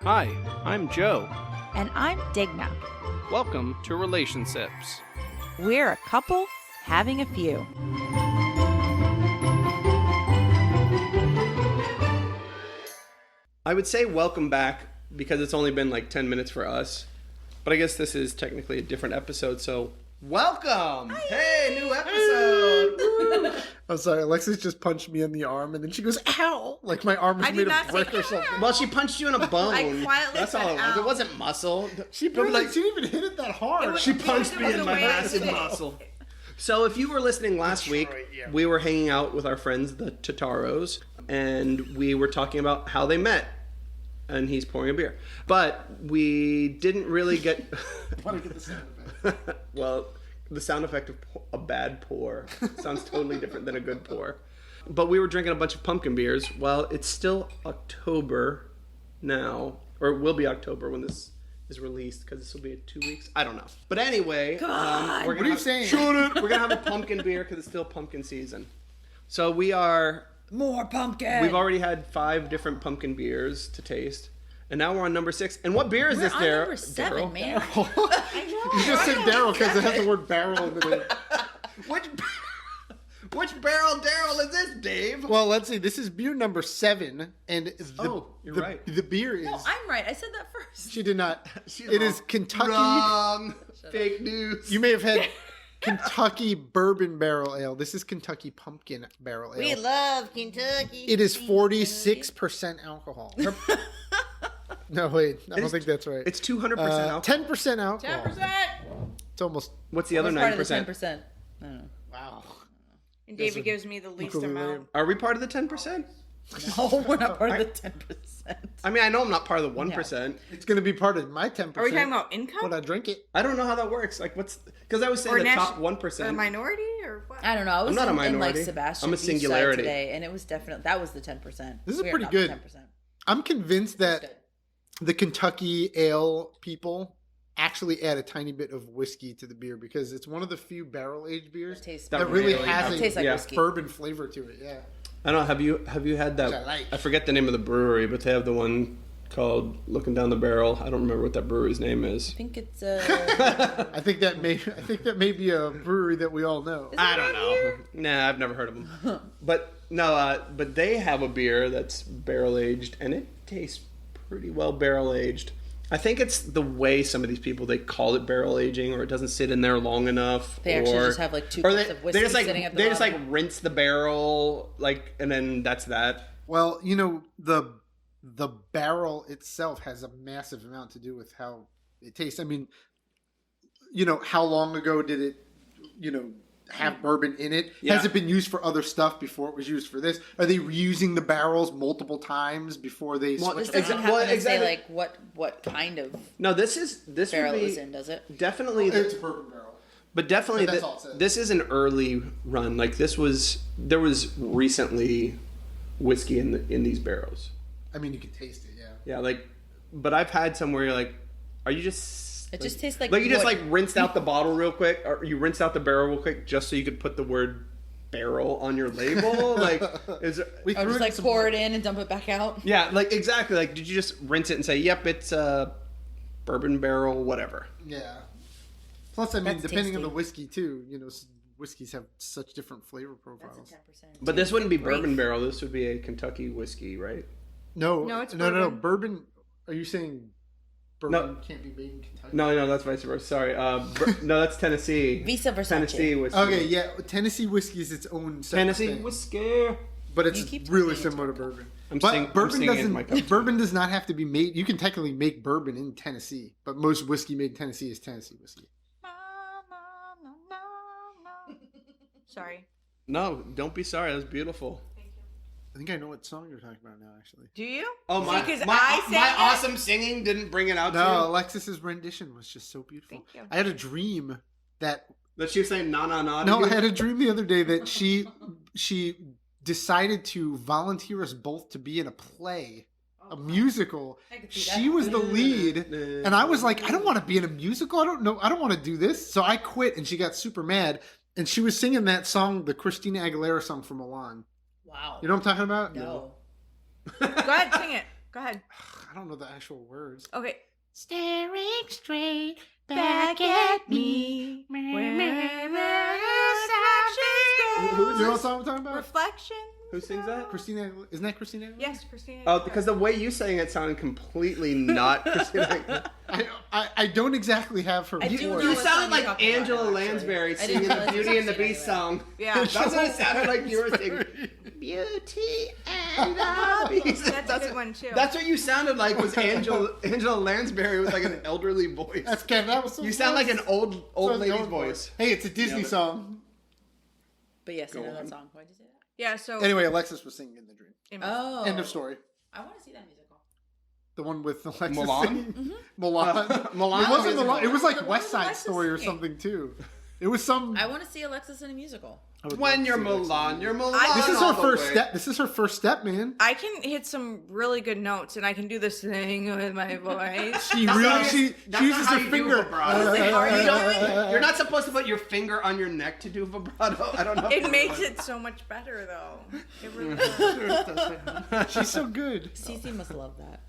Hi, I'm Joe. And I'm Digna. Welcome to Relationships. We're a couple having a few. I would say welcome back because it's only been like 10 minutes for us. But I guess this is technically a different episode, so welcome! Hi. Hey, new episode! I'm sorry, Alexis just punched me in the arm and then she goes, ow! Like my arm was made of brick or something. Well, she punched you in a bone. I quietly That's all it was. said, It wasn't muscle. She didn't even hit it that hard. She punched me in my massive muscle. So if you were listening last week, we were hanging out with our friends, the Tataros, and we were talking about how they met. And he's pouring a beer. But we didn't really get... I want to get the sound effect. Well, the sound effect of a bad pour sounds totally different than a good pour. But we were drinking a bunch of pumpkin beers. Well, it's still October now. Or it will be October when this is released, because this will be in 2 weeks. I don't know. But anyway, what are you saying? We're going to have a pumpkin beer because it's still pumpkin season. So we are... More pumpkin! We've already had 5 different pumpkin beers to taste. And now we're on number 6. And what beer is this, Daryl? Number 7, man. I know. You just said Daryl because it has the word barrel in the name. Which barrel Daryl is this, Dave? Well, let's see. This is beer number 7. And you're right. The beer is... No, I'm right. I said that first. She did not. It is Kentucky... Wrong. Fake news. You may have had... Kentucky Bourbon Barrel Ale. This is Kentucky Pumpkin Barrel Ale. We love Kentucky. It is 46% alcohol. No, wait. I don't think that's right. It's 200% alcohol. 10% alcohol. 10%. It's almost... What's the other 9%? Part of the 10%. I don't know. Wow. And David gives me the least amount. Are we part of the 10%? No, we're not part of the 10%. I mean, I know I'm not part of the 1%. It's going to be part of my 10%. Are we talking about income? When I drink it. I don't know how that works. Like, what's... Because I was saying the top 1%. Or minority or what? I don't know. I was I'm not a in like minority. Sebastian I'm a Beachside singularity. today, and it was definitely... That was the 10%. This is We are pretty not good. The 10%. I'm convinced that the Kentucky ale people actually add a tiny bit of whiskey to the beer because it's one of the few barrel-aged beers that really has tastes like a whiskey. bourbon flavor to it. Yeah. I don't know. Have you had that? Which I like. I forget the name of the brewery, but they have the one called Looking Down the Barrel. I don't remember what that brewery's name is. I think it's... I think that may be a brewery that we all know. I don't know. Nah, I've never heard of them. But no, but they have a beer that's barrel aged, and it tastes pretty well barrel aged. I think it's the way some of these people, they call it barrel aging, or it doesn't sit in there long enough. They actually just have like 2 cups of whiskey sitting at the bottom. They just like rinse the barrel, like, and then that's that. Well, you know, the barrel itself has a massive amount to do with how it tastes. I mean, you know, how long ago did it, have bourbon in it? Yeah. Has it been used for other stuff before it was used for this? Are they reusing the barrels multiple times before they This switch? doesn't happen to say like what kind of No, this barrel would be is in, does it? definitely. It's a bourbon barrel. But definitely, But that's all it says. this is an early run. Like there was recently whiskey in these barrels. I mean, you can taste it, yeah. Yeah, like, but I've had some where you're like, are you just? It just tastes like you just wood. like rinsed out the bottle real quick, or you rinsed out the barrel real quick just so you could put the word barrel on your label. Like, is it? We Or threw just it like some- pour it in and dump it back out. Yeah, like exactly. Like, did you just rinse it and say, "Yep, it's a bourbon barrel, whatever"? Yeah. Plus, I mean, That's depending on tasty. the whiskey too, whiskeys have such different flavor profiles. That's a 10%. But this wouldn't be Great. bourbon barrel. This would be a Kentucky whiskey, right? No, it's no. bourbon. Bourbon. Are you saying bourbon can't be made in Kentucky? No, that's vice versa. Sorry. No, that's Tennessee. Visa Versace. Tennessee whiskey. Okay, yeah. Tennessee whiskey is its own separate Tennessee thing, whiskey. but You it's keep really talking similar to bourbon. I'm But singing into my cup. bourbon does not have to be made. You can technically make bourbon in Tennessee, but most whiskey made in Tennessee is Tennessee whiskey. Sorry. No, don't be sorry. That was beautiful. I think I know what song you're talking about now, actually. Do you? Oh my! See, 'cause my I sang my it. awesome singing didn't bring it out to No, you. Alexis's rendition was just so beautiful. Thank you. I had a dream that That she was saying na na na. No, I had a dream the other day that she decided to volunteer us both to be in a play, a musical. I could see She that. was the lead, and I was like, I don't want to be in a musical. I don't know. I don't want to do this. So I quit, and she got super mad. And she was singing that song, the Christina Aguilera song from Milan. Wow. You know what I'm talking about? No. Go ahead, sing it. Go ahead. I don't know the actual words. Okay. Staring straight Back at me. Who is You know what song I'm talking about? Reflection. Who sings that? Christina, isn't that Christina Aguilera? Yes, Christina. Oh, because the way you sang it sounded completely not Christina. I don't exactly have her I do voice. know You what sounded song like you're talking Angela about, actually. Lansbury I didn't singing the realize it Beauty was and the Christina Beast Aguilera. song. Yeah. That's what it sounded like you were singing. Beauty and the Beast. That's a good one, too. That's what you sounded like was Angela Lansbury with like an elderly voice. That's Kevin. That was so You sound like an old lady's old voice. Hey, it's a Disney Yeah, but- song. But yes, I Go know on. that song. Why'd you say that? Yeah, so. Anyway, Alexis was singing in the dream. Oh. End of story. I want to see that musical. The one with Alexis Mulan? singing. Mulan. Mulan It wasn't musical. Mulan. It was like The one West with Side Alexis Story or singing. something too. It was some. I want to see Alexis in a musical. I would love When to you're see Alexis Mulan, singing. you're Mulan. This is all her the first way. step. This is her first step, man. I can hit some really good notes, and I can do this thing with my voice. She That's really not- she that's uses not how her you do finger. vibrato. Are You're not supposed to put your finger on your neck to do vibrato. I don't know. if It you makes realize. it so much better, though. It really does. She's so good. Cece must love that.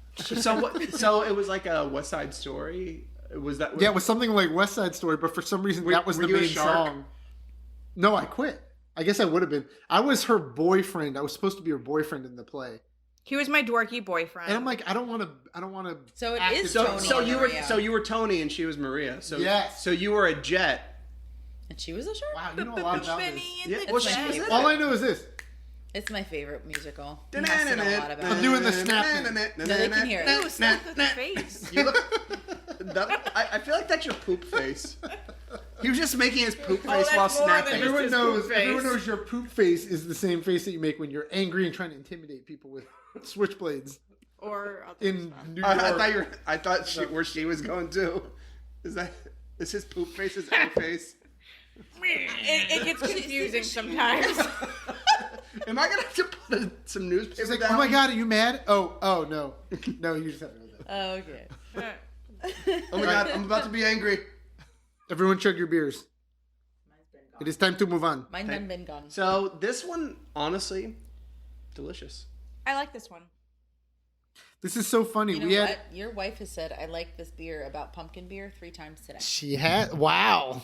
So it was like a West Side Story. Was that? Yeah, it was something like West Side Story, but for some reason that was were the you a main shark? song. No, I quit. I guess I would have been. I was her boyfriend. I was supposed to be her boyfriend in the play, He was my dorky boyfriend. and I'm like, I don't want to. So it act is as- Tony So and you were Maria. Tony and she was Maria. So Yes. So you were a jet. And she was a shark? Wow, you know a lot about this. Benny and Yeah, the well, she Jet. was in All I know is this. It's my favorite musical. He has to know a lot about I'm it. doing the snap No, they can hear it. Ew, snap with the face. You look, I feel like that's your poop face. He was just making his poop face that's while more than snapping. just Everyone his knows. poop face. Everyone knows your poop face is the same face that you make when you're angry and trying to intimidate people with switchblades Or other in stuff. New York. I thought where she was going to. Is his poop face his own face? It gets confusing sometimes. Am I gonna have to put some newspaper She's like, down? "Oh my god, are you mad? Oh no, no, you just have to know that." Oh, okay. Oh my god, I'm about to be angry. Everyone, chug your beers. Mine's been It gone. is time to move on. Mine done been gone. So this one, honestly, delicious. I like this one. This is so funny. You know we had. what? Your wife has said, I like this beer about pumpkin beer 3 times today. She had. Wow,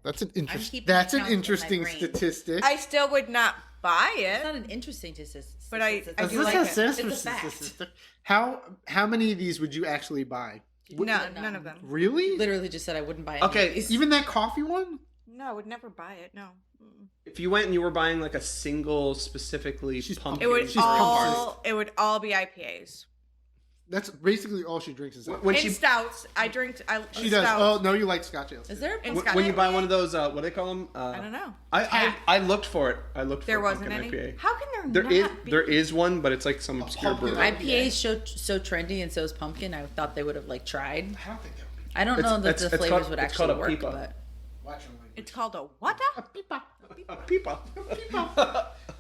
that's an interesting. keeping That's an count in my interesting brain. statistic. I still would not buy It's it. not an interesting statistic. But I Does do this like have it. sense It's for a fact. statistic? How many of these would you actually buy? None of them. Really? Literally just said I wouldn't buy any Okay, of these. Even that coffee one? No, I would never buy it. No. Mm-mm. If you went and you were buying like a single specifically pumpkin, It would She's all be IPAs. That's basically all she drinks is that. when And she stouts. I drink. She does. Stout. Oh no, you like Scotch ales. Is there a And pumpkin when you buy IPA? one of those, what do they call them? I don't know. I looked for it. I looked There for a wasn't pumpkin any. IPA. How can there not be? There is one, but it's like some obscure pumpkin brewery. IPA. IPA is so trendy and so is pumpkin. I thought they would have like tried. I don't think that would be. I don't know that the it's flavors called- would it's called actually a work, pipa. but Watch your language. It's called a what? Pipa. A pipa.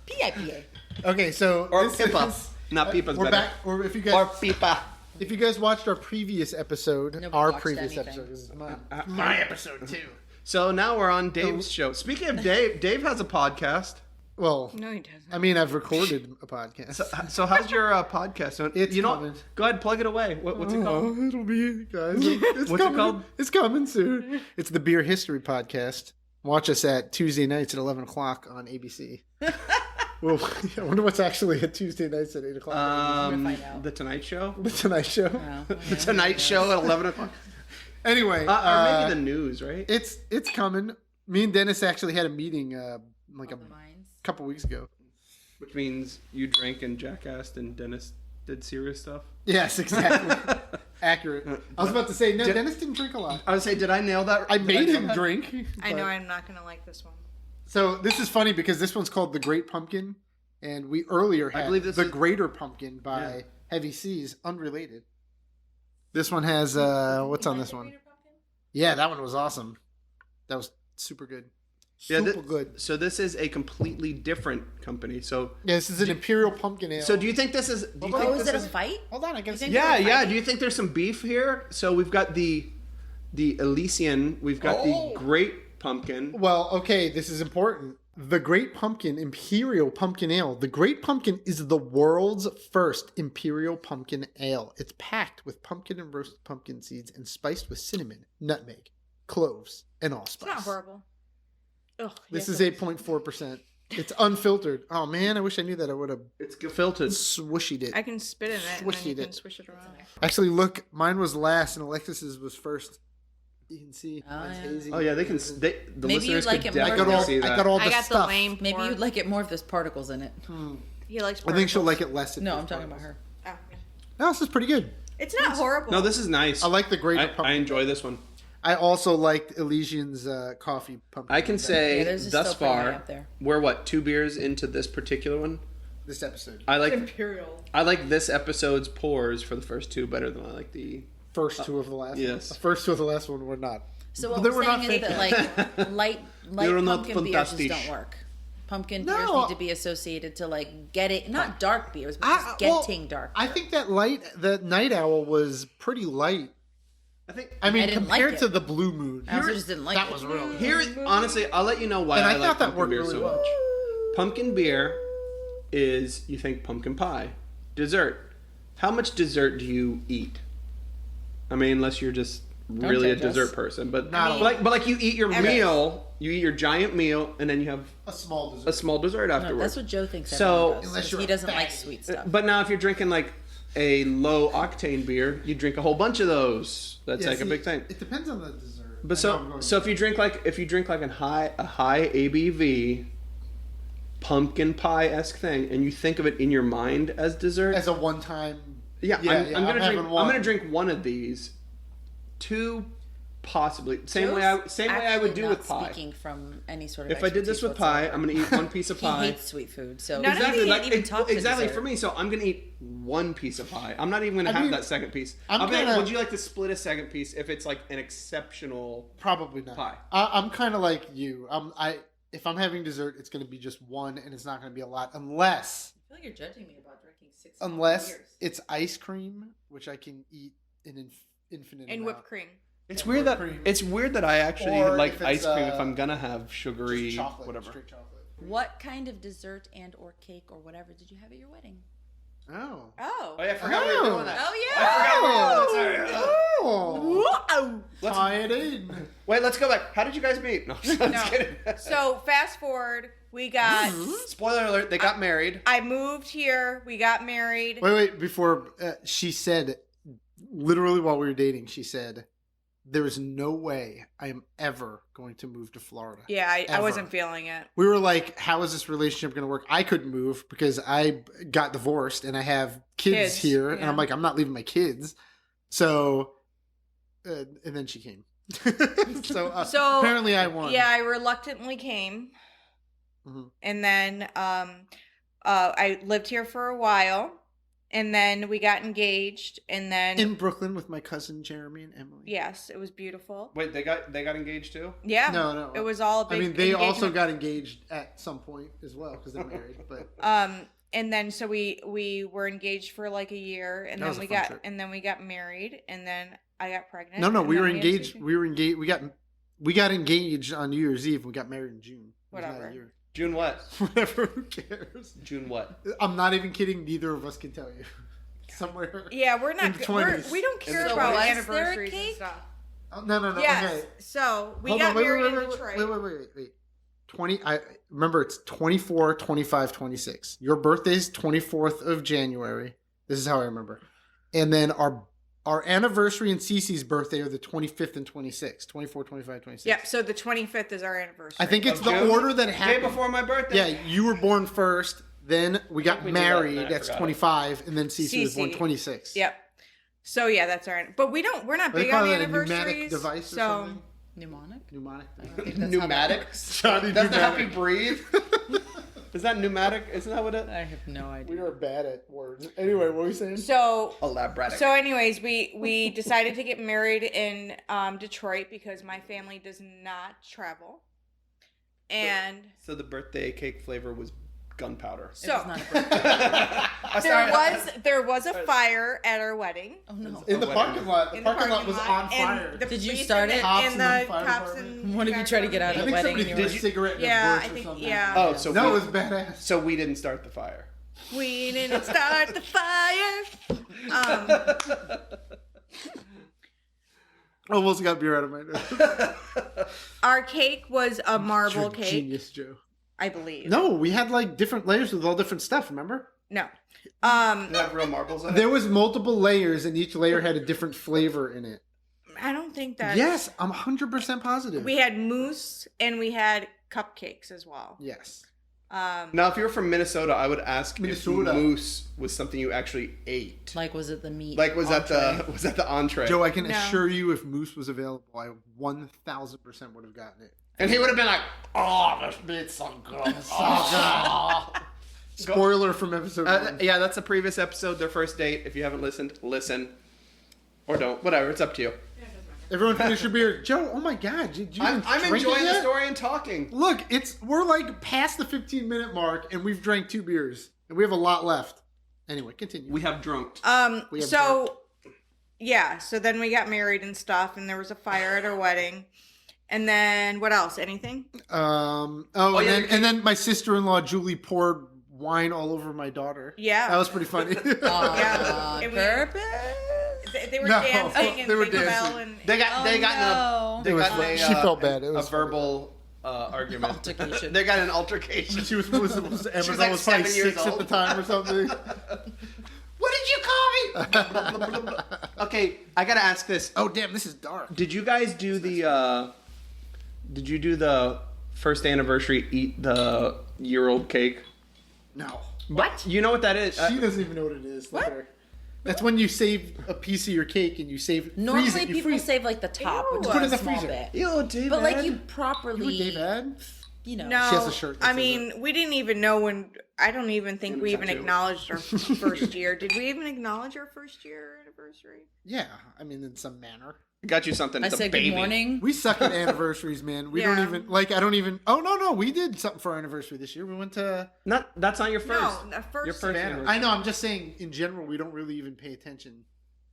PIPA. Okay, so Or this pipa. is- Not pipa's we're better. back. Or if you Or guys, pipa. if you guys watched our previous episode, Nobody our watched previous anything. episode, this is my episode too. So now we're on Dave's show. Speaking of Dave, Dave has a podcast. Well, No, he doesn't. I mean, I've recorded a podcast. So how's your podcast? So, It's you know, coming. go ahead, plug it away. What's it called? Oh, it'll be, guys. It's What's it coming. called? It's coming soon. It's the Beer History Podcast. Watch us at Tuesday nights at 11 o'clock on ABC. Well, I wonder what's actually at Tuesday nights at 8 o'clock. on find out. The Tonight Show. ABC. The Tonight Show. Oh, The Tonight Show at 11 o'clock. Anyway, Or maybe the news, right? it's coming. Me and Dennis actually had a meeting like a the mines. couple weeks ago. Which means you drank and jackassed and Dennis did serious stuff. Yes, exactly. Accurate. I was about to say, no, Did- Dennis didn't drink a lot. I would say, did I nail that? I Did made nail him that? drink. I know but- I'm not gonna like this one. So this is funny because this one's called The Great Pumpkin, and we earlier had believe this The is- Greater Pumpkin by Yeah. Heavy Seas, unrelated. This one has what's on this one? Yeah, that one was awesome. That was super good. Yeah, Super good. So this is a completely different company. So Yeah, this is an Imperial Pumpkin Ale. do you think this is? Do you Oh, think is this it a is? fight? Hold on, I guess. think- Yeah, They're yeah. fighting? Do you think there's some beef here? So we've got the Elysian. We've got the Great pumpkin. Well, okay, this is important. The Great Pumpkin Imperial Pumpkin Ale. The Great Pumpkin is the world's first Imperial Pumpkin Ale. It's packed with pumpkin and roasted pumpkin seeds and spiced with cinnamon, nutmeg, cloves, and allspice. It's not horrible. Ugh, This yes, is 8.4%. It's unfiltered. Oh man, I wish I knew that. I would have It's filtered. swooshed it. I can spit in it and then you Swished can it. swish it around. Actually, look, mine was last and Alexis's was first. You can see Oh, mine's yeah. hazy. Oh yeah, the Maybe listeners you'd like could it more I got definitely all, see that. I got all the I got stuff. the lame Maybe pour. you'd like it more if there's particles in it. He likes I think she'll particles. like it less. if No, there's I'm talking about particles. her. Oh, yeah. No, this is pretty good. It's not horrible. No, this is nice. I like the Great Pumpkin. I enjoy this one. I also liked Elysian's coffee pumpkin. I can say Yeah, there's thus still pretty high far, up there. we're what, 2 beers into this particular one. This episode. I like Imperial. this episode's pours for the first 2 better than I like the. First 2 of the last yes. one. The first 2 of the last one were not. So what They we're were not saying is that like light They're not pumpkin beers just fantastic. don't work. Pumpkin No. beers need to be associated to like get it, not dark beers, but just getting dark. I think that Night Owl was pretty light. I think. I mean, I didn't like compared it. to the Blue Moon. I also just didn't like that it. was really Here, honestly, I'll let you know why And I like thought that pumpkin worked beer really so well. much. Pumpkin beer is, you think pumpkin pie. Dessert. How much dessert do you eat? I mean, unless you're just really a judge us. dessert person, but Not a but like you eat your meal, you eat your giant meal, and then you have a small dessert. a small dessert No, afterwards. that's what Joe thinks. So- everyone does, Unless 'cause you're he a doesn't like fatty. sweet stuff. But now, if you're drinking like a low octane beer, you drink a whole bunch of those. That's Yeah, like a see, big thing. It depends on the dessert. But I know I'm going so if you drink like a high ABV pumpkin pie esque thing, and you think of it in your mind as dessert, as a one-time. I'm having gonna drink one of these, 2 possibly same way I would Actually do not with pie. Speaking from any sort of If I did this expertise with pie, whatsoever. I'm gonna eat one piece of He pie. hates sweet food, so None of Exactly, you like can't even talk to exactly dessert. for me. So I'm gonna eat one piece of pie. I'm not even gonna have mean, that second piece. I'm I'll be like, kinda- would you like to split a second piece if it's like an exceptional? Probably not. Pie. I'm kind of like you. If I'm having dessert, it's going to be just one, and it's not going to be a lot, unless I feel like you're judging me about drinking 6 unless it's ice cream, which I can eat an infinite And amount. whipped cream. It's And weird that whipped cream. it's weird that I actually Or like if ice it's, cream if I'm gonna have sugary Just chocolate, whatever. straight chocolate. What kind of dessert and or cake or whatever did you have at your wedding? Oh. Oh. Oh yeah, I forgot we were doing that. Oh yeah. Oh. Let's- Tie it in. Wait, let's go back. How did you guys meet? No, I'm just kidding. So fast forward, we got. Spoiler alert: they got married. I moved here. We got married. Wait. Before she said, literally while we were dating, she said, "There is no way I am ever going to move to Florida." Yeah, I Ever. wasn't feeling it. We were like, "How is this relationship going to work?" I couldn't move because I got divorced and I have kids here, and yeah. I'm like, I'm not leaving my kids. So, and then she came. so, So apparently, I won. Yeah, I reluctantly came, Mhm. and then I lived here for a while, and then we got engaged, and then in Brooklyn with my cousin Jeremy and Emily. yes, it was beautiful. Wait, they got engaged too? Yeah, No. it was all a I big. mean, they also engagement. got engaged at some point as well because they're married. But And then so we were engaged for like a year, and That was then a we fun got trip. and then we got married, and then I got pregnant. no, and we then were had engaged. Susie. We were engaged. We got engaged on New Year's Eve. We got married in June. It was not a Whatever. year. June what? Whatever. Who cares? June what? I'm not even kidding. Neither of us can tell you. Somewhere. Yeah, we're In not. the We're, 20s. we don't care So about was there a anniversaries and cake? stuff. Oh, no. Yes. Okay. So we Hold got on, wait, married wait, in wait, Detroit. Wait. 20. I remember it's 24, 25, 26. Your birthday's 24th of January. This is how I remember. And then our anniversary and Cece's birthday are the 25th and 26th. 24, 25, 26. Yep. So the 25th is our anniversary. I think it's Of the June? order that Day happened. before my birthday. Yeah, you were born first. Then we got we did that, married. and I That's forgot it. 25, and then Cece was born Cece. 26. Yep. So yeah, that's our. But we're not What do they big call on that, a pneumatic anniversaries. device or so something? Mnemonic? Pneumonic. I think that's how that Pneumatic. works. Johnny Doesn't that help you pneumatic. breathe? Is that pneumatic? Isn't that what it? I have no idea. We are bad at words. Anyway, what were we saying? so Elaborate. so anyways, we decided to get married in Detroit because my family does not travel, and So the birthday cake flavor was gunpowder. So It was not a birthday. there was a fire at our wedding. Oh no. In the parking lot. The In the parking lot was on fire. and the Did you police start it? Cops And and the the fire cops department. and What did you try to get out I of the think wedding? somebody and threw you a were- cigarette in Yeah, a I bush or think something. yeah. Oh, so No, we, it was badass. so we didn't start the fire. We didn't start the fire. Almost got beer out of my nose. Our cake was a marble cake, Genius, Joe. I believe. No, we had like different layers with all different stuff, remember? No. Did it have real marbles in it? There was multiple layers and each layer had a different flavor in it. I don't think that. Yes, I'm 100% positive. We had mousse and we had cupcakes as well. Yes. Now, if you were from Minnesota, I would ask Minnesota. if moose was something you actually ate. Like, was it the meat? Like, was that entree? the entree? Joe, I can No. assure you if moose was available, I 1,000% would have gotten it. And he would have been like, "Oh, this meat's so good, so good." Spoiler from episode 1. Yeah, that's the previous episode, their first date. If you haven't listened, listen. Or don't. Whatever, it's up to you. Everyone finish your beer. Joe, oh my God. Did you even I'm drink enjoying it the yet? story and talking. Look, we're like past the 15-minute mark and we've drank 2 beers. And we have a lot left. Anyway, continue. We have drunked. We have So yeah, so then we got married and stuff, and there was a fire at our wedding. And then what else? Anything? And then my sister-in-law Julie poured wine all over my daughter. Yeah. That was pretty funny. Yeah. On And we- purpose? They were No, dancing and they were Jingle Bell dancing. and They got no. in a It was fun. She felt bad. It a was funny. verbal argument. Altercation. They got an altercation. She was Emma was like was probably 7 years 6 at old. the time or something. What did you call me? Okay, I gotta ask this. Oh damn, this is dark. Did you guys do the? Did you do the first anniversary eat the year-old cake? No. What? You know what that is? She doesn't even know what it is. Let What? her. That's when you save a piece of your cake and you save Normally freeze it. You people freeze save like the top, Ew. which Put it in is the a small freezer. bit. Ew, David. But like you You were properly, David? you know. No, She has a shirt that I says mean, we didn't even know when. I don't even think And we even tattoo. acknowledged our first year. Did we even acknowledge our first year anniversary? Yeah, I mean in some manner. got you something. I It's a said baby. good morning. We suck at anniversaries, man. We don't Yeah. even like. I don't even. Oh no, we did something for our anniversary this year. We went to That's not your first. No, the first. Your first Savannah. anniversary. I know. I'm just saying. In general, we don't really even pay attention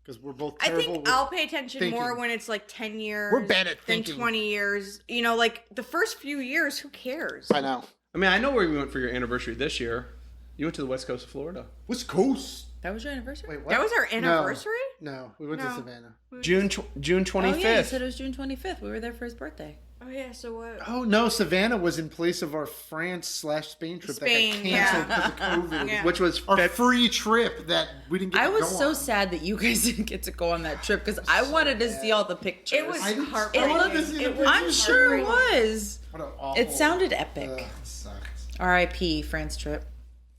because we're both. I Terrible think with I'll pay attention more thinking. when it's like 10 years. We're bad at than thinking. 20 years. You know, like the first few years, who cares? I know. I mean, I know where we went for your anniversary this year. You went to the west coast of Florida. West Coast. That was your anniversary? Wait, what? That was our anniversary? No, we went to No. Savannah. June 25th. Oh yeah, you said it was June 25th. We were there for his birthday. Oh, yeah, so what? Oh no, Savannah was in place of our France/Spain trip Spain, that got canceled because of COVID. Yeah. Which was Our free trip that we didn't get I to was go so on. sad that you guys didn't get to go on that trip because I wanted to see all the pictures. It was I didn't- heartbreaking. I wanted to see the It was I'm sure it heartbreaking. was. What an awful, It sounded epic. It sucked. R.I.P. France trip.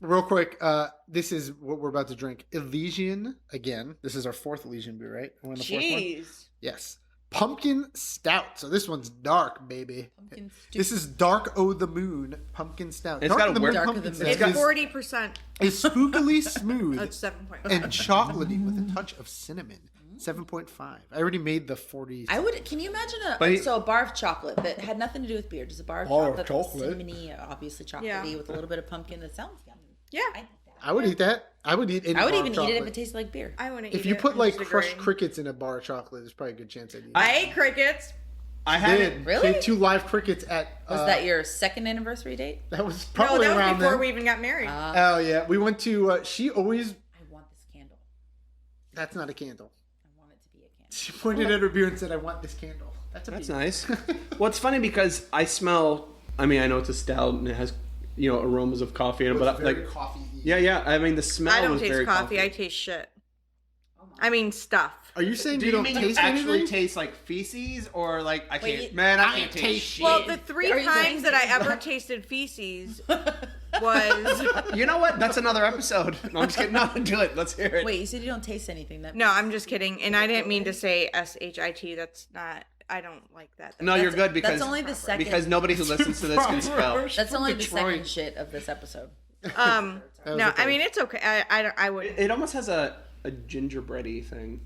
Real quick, this is what we're about to drink. Elysian again. This is our 4th Elysian beer, right? We're on the 4th one? Jeez. Yes. Pumpkin stout. So this one's dark, baby. Pumpkin stew. This is Dark O' the Moon pumpkin stout. It's Dark got O' a the Moon weird- Dark O' pumpkin the Moon. stout It's is, 40%. is spookily smooth That's 7.5. and chocolatey with a touch of cinnamon. 7.5. I already made the 40. I would. Can you imagine But a bar of chocolate that had nothing to do with beer, just a bar of Bar of chocolate, that was chocolate. cinnamony, obviously chocolatey, Yeah. with a little bit of pumpkin. That sounds yummy. Yeah. I would eat that. I would eat any I would bar even of eat it if chocolate. it tasted like beer. I wouldn't eat If you it. put I like just crushed agree. crickets in a bar of chocolate, there's probably a good chance I'd eat it. I ate crickets. I had did. it. Really? We had 2 live crickets at. Was that your second anniversary date? That was No, probably that was around before then. we even got married. Oh yeah, we went to. She always. I want this candle. That's not a candle. I want it to be a candle. She pointed at her beer and said, "I want this candle." That's That's beer. nice. Well, it's funny because I smell. I mean, I know it's a stout and it has, aromas of coffee in it, but like, coffee. yeah. I mean, the smell I don't was taste very coffee. I taste shit. I mean stuff. Are you saying Do you you don't mean taste you actually anything? taste like feces or like I Wait, can't? you- Man, I I can't taste taste shit. Well, the 3 Are you times saying- that I ever tasted feces was You know what? That's another episode. No, I'm just kidding. No, do it. Let's hear it. Wait, you said you don't taste anything. That no. I'm just kidding, and I didn't mean to say shit. That's not. I don't like that. No, you're good because that's only the second. because nobody who listens to this can spell. That's only the Detroit. second shit of this episode. Um. That was No, okay. I mean it's okay. I wouldn't. It almost has a gingerbready thing,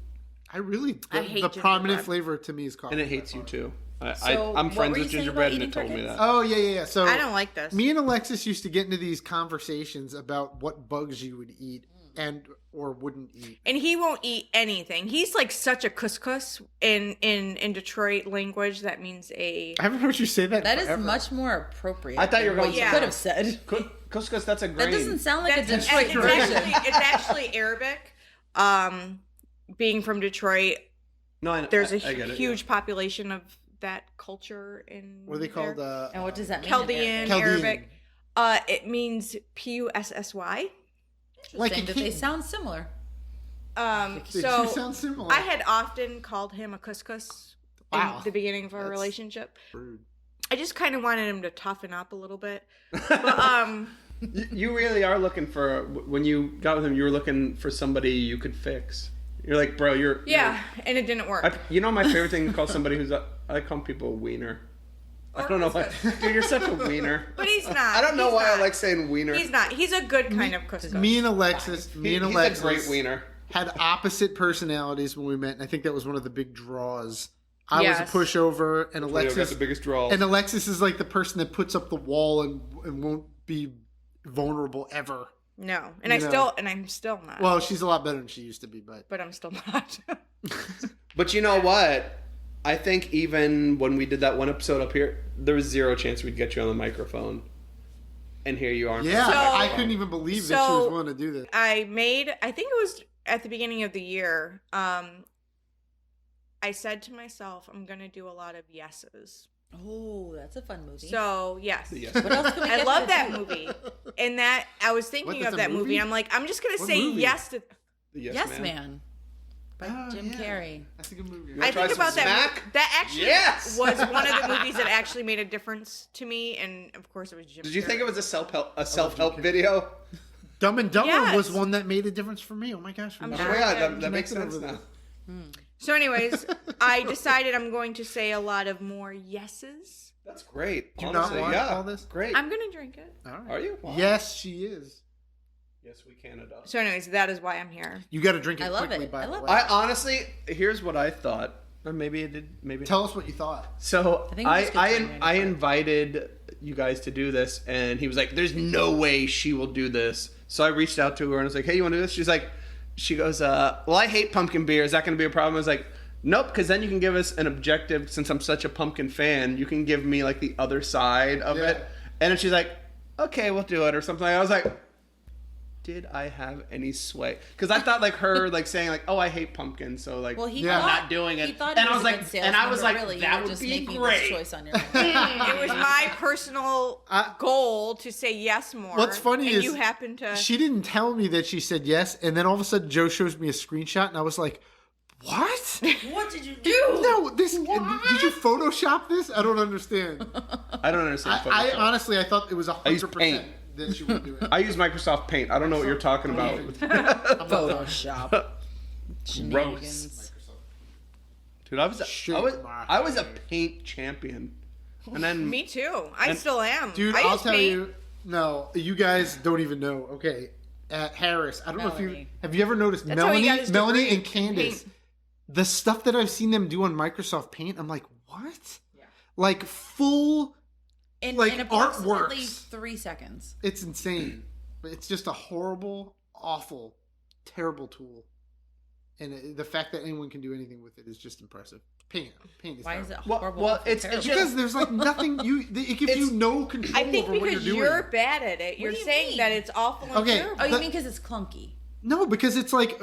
I really. I The, hate the prominent gingerbread. flavor to me is coffee. and it hates you too. I'm what friends were you with saying gingerbread, about and it told eating me that. Oh, yeah. So I don't like this. me and Alexis used to get into these conversations about what bugs you would eat and or wouldn't eat. And he won't eat anything. He's like such a couscous in Detroit language. That means I haven't heard you say that. That forever. is much more appropriate. I thought you were than going what Yeah. could have said. Couscous, that's a grain. That doesn't sound like a That's Detroit tradition. it's actually Arabic. Being from Detroit, No, there's a I get it, huge population of that culture in. What are they called? And what does that mean? Chaldean, Chaldean. Arabic. It means Pussy. Like Saying a that they kid. sound similar. They do So sound similar. I had often called him a couscous Wow. in the beginning of our That's relationship. rude. I just kind of wanted him to toughen up a little bit. But You really are looking for, when you got with him, you were looking for somebody you could fix. You're like, bro, yeah, and it didn't work. You know my favorite thing to call somebody who's I call people a wiener. I don't know why. Dude, you're such a wiener. But he's not. I don't know He's why I not. like saying wiener. He's not. He's a good kind of couscous. Me and Alexis, He's a great wiener. had opposite personalities when we met, and I think that was one of the big draws. I Yes. was a pushover, and Got Alexis the biggest draw. and Alexis is like the person that puts up the wall and won't be vulnerable ever. No, and You know. I'm still not. Well, she's a lot better than she used to be, but I'm still not. But you know what? I think even when we did that one episode up here, there was zero chance we'd get you on the microphone. And here you are. yeah, So- I couldn't even believe that she was willing to do this. I think it was at the beginning of the year. I said to myself, I'm gonna do a lot of yeses. Oh, that's a fun movie. So yes. Yes. what else can we I get love to? that movie. And that I was thinking What, of that's a that movie, movie? and I'm like, I'm just gonna What say movie? yes to. Yes, Man. By Oh, Jim yeah. Carrey. That's a good movie. wanna I try think some about that. smack? That actually Yes! was one of the movies that actually made a difference to me, and of course it was Jim. Did you think Carrey. it was a self-help video? Dumb and Dumber Yes. was one that made a difference for me. Oh my gosh. I'm Oh sure my god, that that makes connected sense over now. So, anyways, I decided I'm going to say a lot of more yeses. That's great. Do you not Honestly, want yeah. all this? Great. I'm gonna drink it. All right. Are you? Wow. Yes, she is. Yes, we Canada. So, anyways, that is why I'm here. You got to drink it I love quickly, it. by I the love way. I honestly, here's what I thought. Or maybe it did. Maybe. Tell us what you thought. So I think we just get to I it. invited you guys to do this, and he was like, "There's no way she will do this." So I reached out to her and I was like, "Hey, you want to do this?" She goes, "Well, I hate pumpkin beer. Is that going to be a problem?" I was like, "Nope," because then you can give us an objective. Since I'm such a pumpkin fan, you can give me like the other side of Yeah. it. And then she's like, "Okay, we'll do it," or something. I was like, did I have any sway? Because I thought like her like saying like, "Oh, I hate pumpkin," so like, Well, he Yeah. thought, I'm not doing it. He thought And it I was was a like- good and I was salesman, like, but really, that you were would just be making great. this choice on your own. It was my personal goal to say yes more. What's funny and is you happened to. She didn't tell me that she said yes, and then all of a sudden Joe shows me a screenshot, and I was like, "What? What did you do? No, this. Did you Photoshop this? I don't understand. I don't understand. I Photoshop. honestly, I thought it was use 100% Paint. that she would do it. I use Microsoft Paint. I don't know what you're talking about. Photoshop. Shenanigans. Dude, I was Shit, I was a paint champion. And then Me too. I And- still am. Dude, I I'll use tell paint. you. No, you guys don't even know. Okay, at Harris, I don't know if you Melanie. have you ever noticed That's how he got his Melanie degree and in Candace. paint. The stuff that I've seen them do on Microsoft Paint, I'm like, what? Like full. In, Like in approximately artworks. 3 seconds. It's insane. But it's just a horrible, awful, terrible tool. And the fact that anyone can do anything with it is just impressive. Paint is Why is it Well- horrible? well, and it's terrible? just- because there's like nothing it gives you no control I think over what you're because doing. you're bad at it. You're do you saying mean? that it's awful and Okay, terrible. Oh, you the- mean because it's clunky? No, because it's like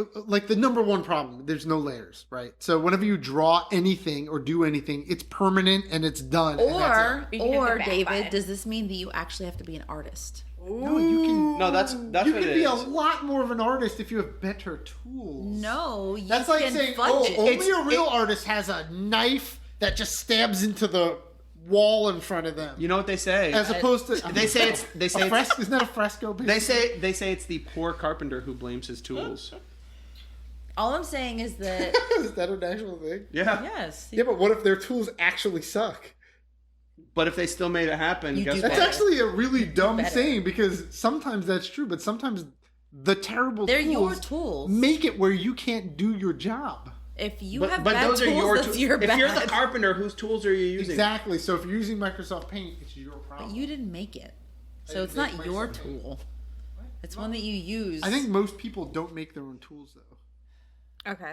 the number one problem. There's no layers, right? So whenever you draw anything or do anything, it's permanent and it's done. and that's Or, You can hit the back David, button. does this mean that you actually have to be an artist? it. No, you can. no, that's You what can it be is. a lot more of an artist if you have better tools. No, you That's like can saying, fudge oh, it. only a real artist has a knife that just stabs into the wall in front of them. You know what they say? As opposed to They say it's a fresco. Isn't that a fresco? they say it's the poor carpenter who blames his tools. All I'm saying is that, Is that an actual thing? Yeah. yes. Yeah, but what if their tools actually suck? But if they still made it happen, You guess do what? That's better. actually a really dumb better. saying because sometimes that's true, but sometimes the terrible They're tools your tools. make it where you can't do your job. If you But, have but bad those tools, are your that's tools. your If bad. you're the carpenter, whose tools are you using? Exactly. So if you're using Microsoft Paint, it's your But problem. you didn't make it, so I it's didn't not make your myself. tool. It's one that you use. I think most people don't make their own tools though. Okay.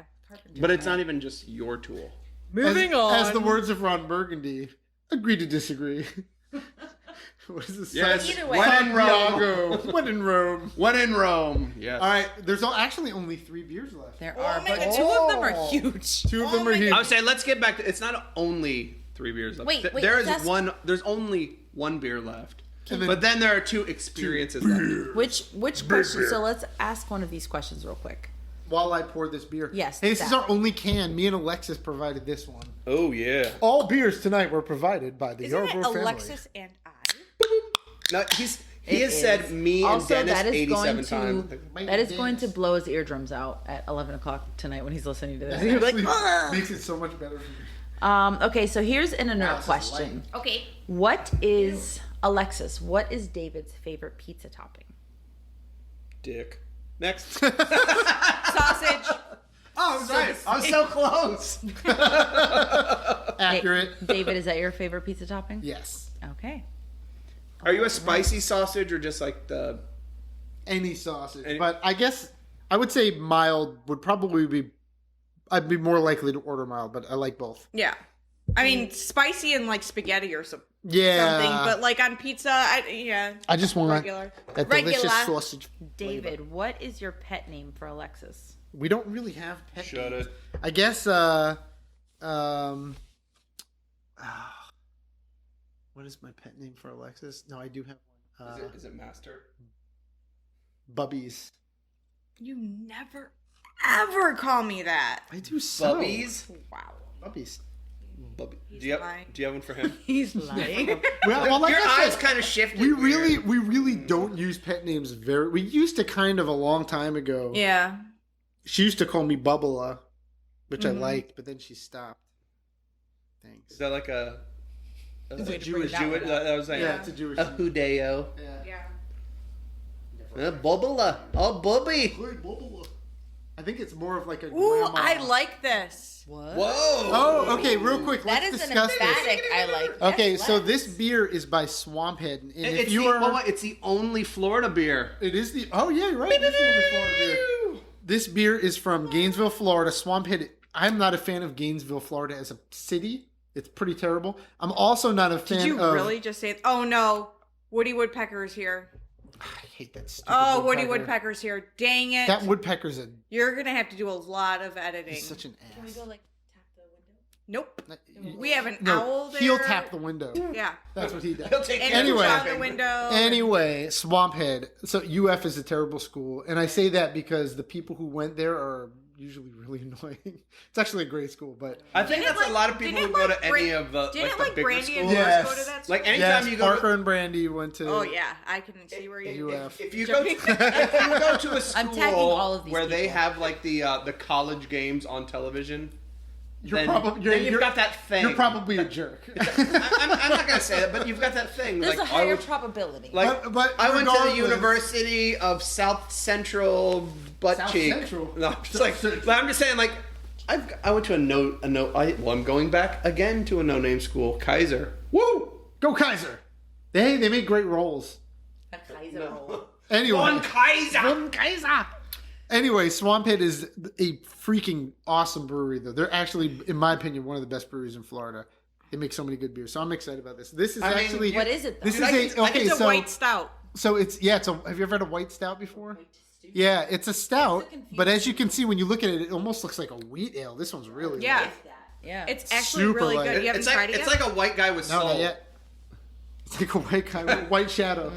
But it's not even just your tool. Moving on. As the words of Ron Burgundy, agree to disagree. What is this? Yes. Either way. When in Rome. Santiago. When in Rome. When in Rome. Yes. All right, there's actually only 3 beers left. There Oh are, my but God, 2 of them are huge. 2 of them are huge. I would say let's get back to. It's not only 3 beers left. Wait, There is that's- one. There's only 1 beer left. And then- But then there are 2 experiences left. which question? So let's ask one of these questions real quick. While I pour this beer. Yes, Hey, this is that. our only can. Me and Alexis provided this one. Oh yeah. All beers tonight were provided by the Isn't Yorbo it family. Alexis and I? No, he It has said is. me and Also, Dennis that is 87 going times. That is going to blow his eardrums out at 11 o'clock tonight when he's listening to this. It He'll be actually like, "Ugh." makes it so much better for me. Okay, so here's an inert Alice is question. Okay. What is Alexis? What is David's favorite pizza topping? Dick. Next. Sausage. Oh, sorry. I was so close. Accurate. David, is that your favorite pizza topping? Yes. Okay. Are you a spicy sausage or just like the? Any sausage. Any- But I guess I would say mild would probably be. I'd be more likely to order mild, but I like both. Yeah. I mean, spicy and like spaghetti or something. Yeah. But like on pizza, I just want regular. that Regular. delicious sausage. David, what is your pet name for Alexis? We don't really have pet Shut names. it. I guess what is my pet name for Alexis? No, I do have one. Is it master? Bubbies. You never ever call me that. I do so. Bubbies. Wow. Bubbies. Bubby. He's Do you lying. have one for him? He's lying. Well, like Your I eyes said, kind of shifted. we weird. really don't use pet names very. We used to kind of a long time ago. Yeah. She used to call me Bubbla, which I liked, but then she stopped. Thanks. Is that like a Way to bring Jewish? that one up. That was like Yeah, it's a Jewish. a hudeo. Yeah. Yeah. Bubbla. Oh, bubby. Bubbla. I think it's more of like a. Ooh, grandma. I like this. What? Whoa. Oh, okay. Real quick, That let's is an discuss this. emphatic I like. Okay, Yes, so let's. this beer is by Swamphead, and if It's you the, are, it's the only Florida beer. it is the. Oh yeah, you're right. It is the only Florida beer. This beer is from Gainesville, Florida. Swamphead. I'm not a fan of Gainesville, Florida as a city. It's pretty terrible. I'm also not a fan Did you of. really just say? Oh no, Woody Woodpecker's here. I hate that stupid. Oh, Woody woodpecker. Woodpecker's here. Dang it! That woodpecker's a. You're gonna have to do a lot of editing. He's such an Can we ass. go like tap the window? Nope. We have an No, owl there. he'll tap the window. Yeah. That's what he does. He'll take And care of Anyway. on the shopping. window. Anyway, Swamphead. So UF is a terrible school, and I say that because the people who went there are usually really annoying. It's actually a great school, but I think Didn't that's like- a lot of people who didn't go like to any of the Didn't like the like bigger Brandy and schools. Morris Yes. go to that? Like school? anytime yes, you go Parker and Brandy went to. Oh yeah, I can see where you. UF. if you go to, if you go to a school I'm tagging all of these where they people. have like the college games on television, You're then, probably then you've got that thing. You're probably a jerk. I'm not gonna say that, but you've got that thing. There's like, a higher I would- probability. Like, But I went to the regardless- University of South Central Butt South Cheek. Central? No, I'm just like, but I'm just saying, like, I went to I'm going back again to a no-name school, Kaiser. Woo! Go Kaiser. They make great rolls. a Kaiser roll. Anyway, Kaiser. Anyway, Swamphead is a freaking awesome brewery, though. They're actually, in my opinion, one of the best breweries in Florida. They make so many good beers, so I'm excited about this. This is I mean, actually What is it though? this I is can- a okay. It's a So white stout. so it's yeah. It's a. Have you ever had a white stout before? Yeah, it's a stout, but as you can see when you look at it, it almost looks like a wheat ale. This one's really Yeah. light. Yeah. It's actually Super really light. good. You haven't It's tried like it it's yet? like a white guy with No, soul. not yet. It's like a white guy, white shadow.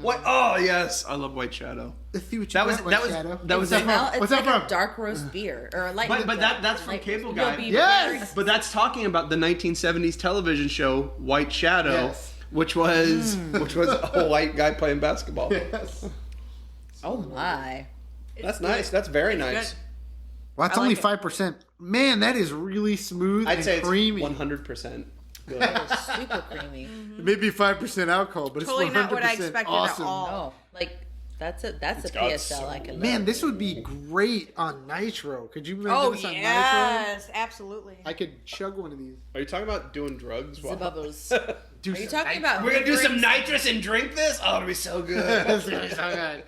What? Oh yes, I love White Shadow. Let's see what you That was got, White that was Shadow. that was What's it. that Smell- from? What's it's that like from? a dark roast beer or a light. But that's from Light Cable roast. Guy. You'll be Yes! very- But that's talking about the 1970s television show White Shadow, Yes. which was a white guy playing basketball. Yes. Oh my. That's nice. That's very It's nice. good. Well, that's I only like it. 5%. Man, that is really smooth I'd and say it's creamy. 100%. Good. Super creamy. It may be 5% alcohol, but Totally it's 100% not what I expected awesome. at all. Oh, like That's a got PSL I can. Man, this would be great on Nitro. Could you imagine Oh this on Nitro? yes, absolutely. I could chug one of these. Are you talking about doing drugs? The bubbles. Do Are you talking about? We're gonna do some hoovering- nitrous and drink this? Oh, it'll be so good. That's gonna be so good.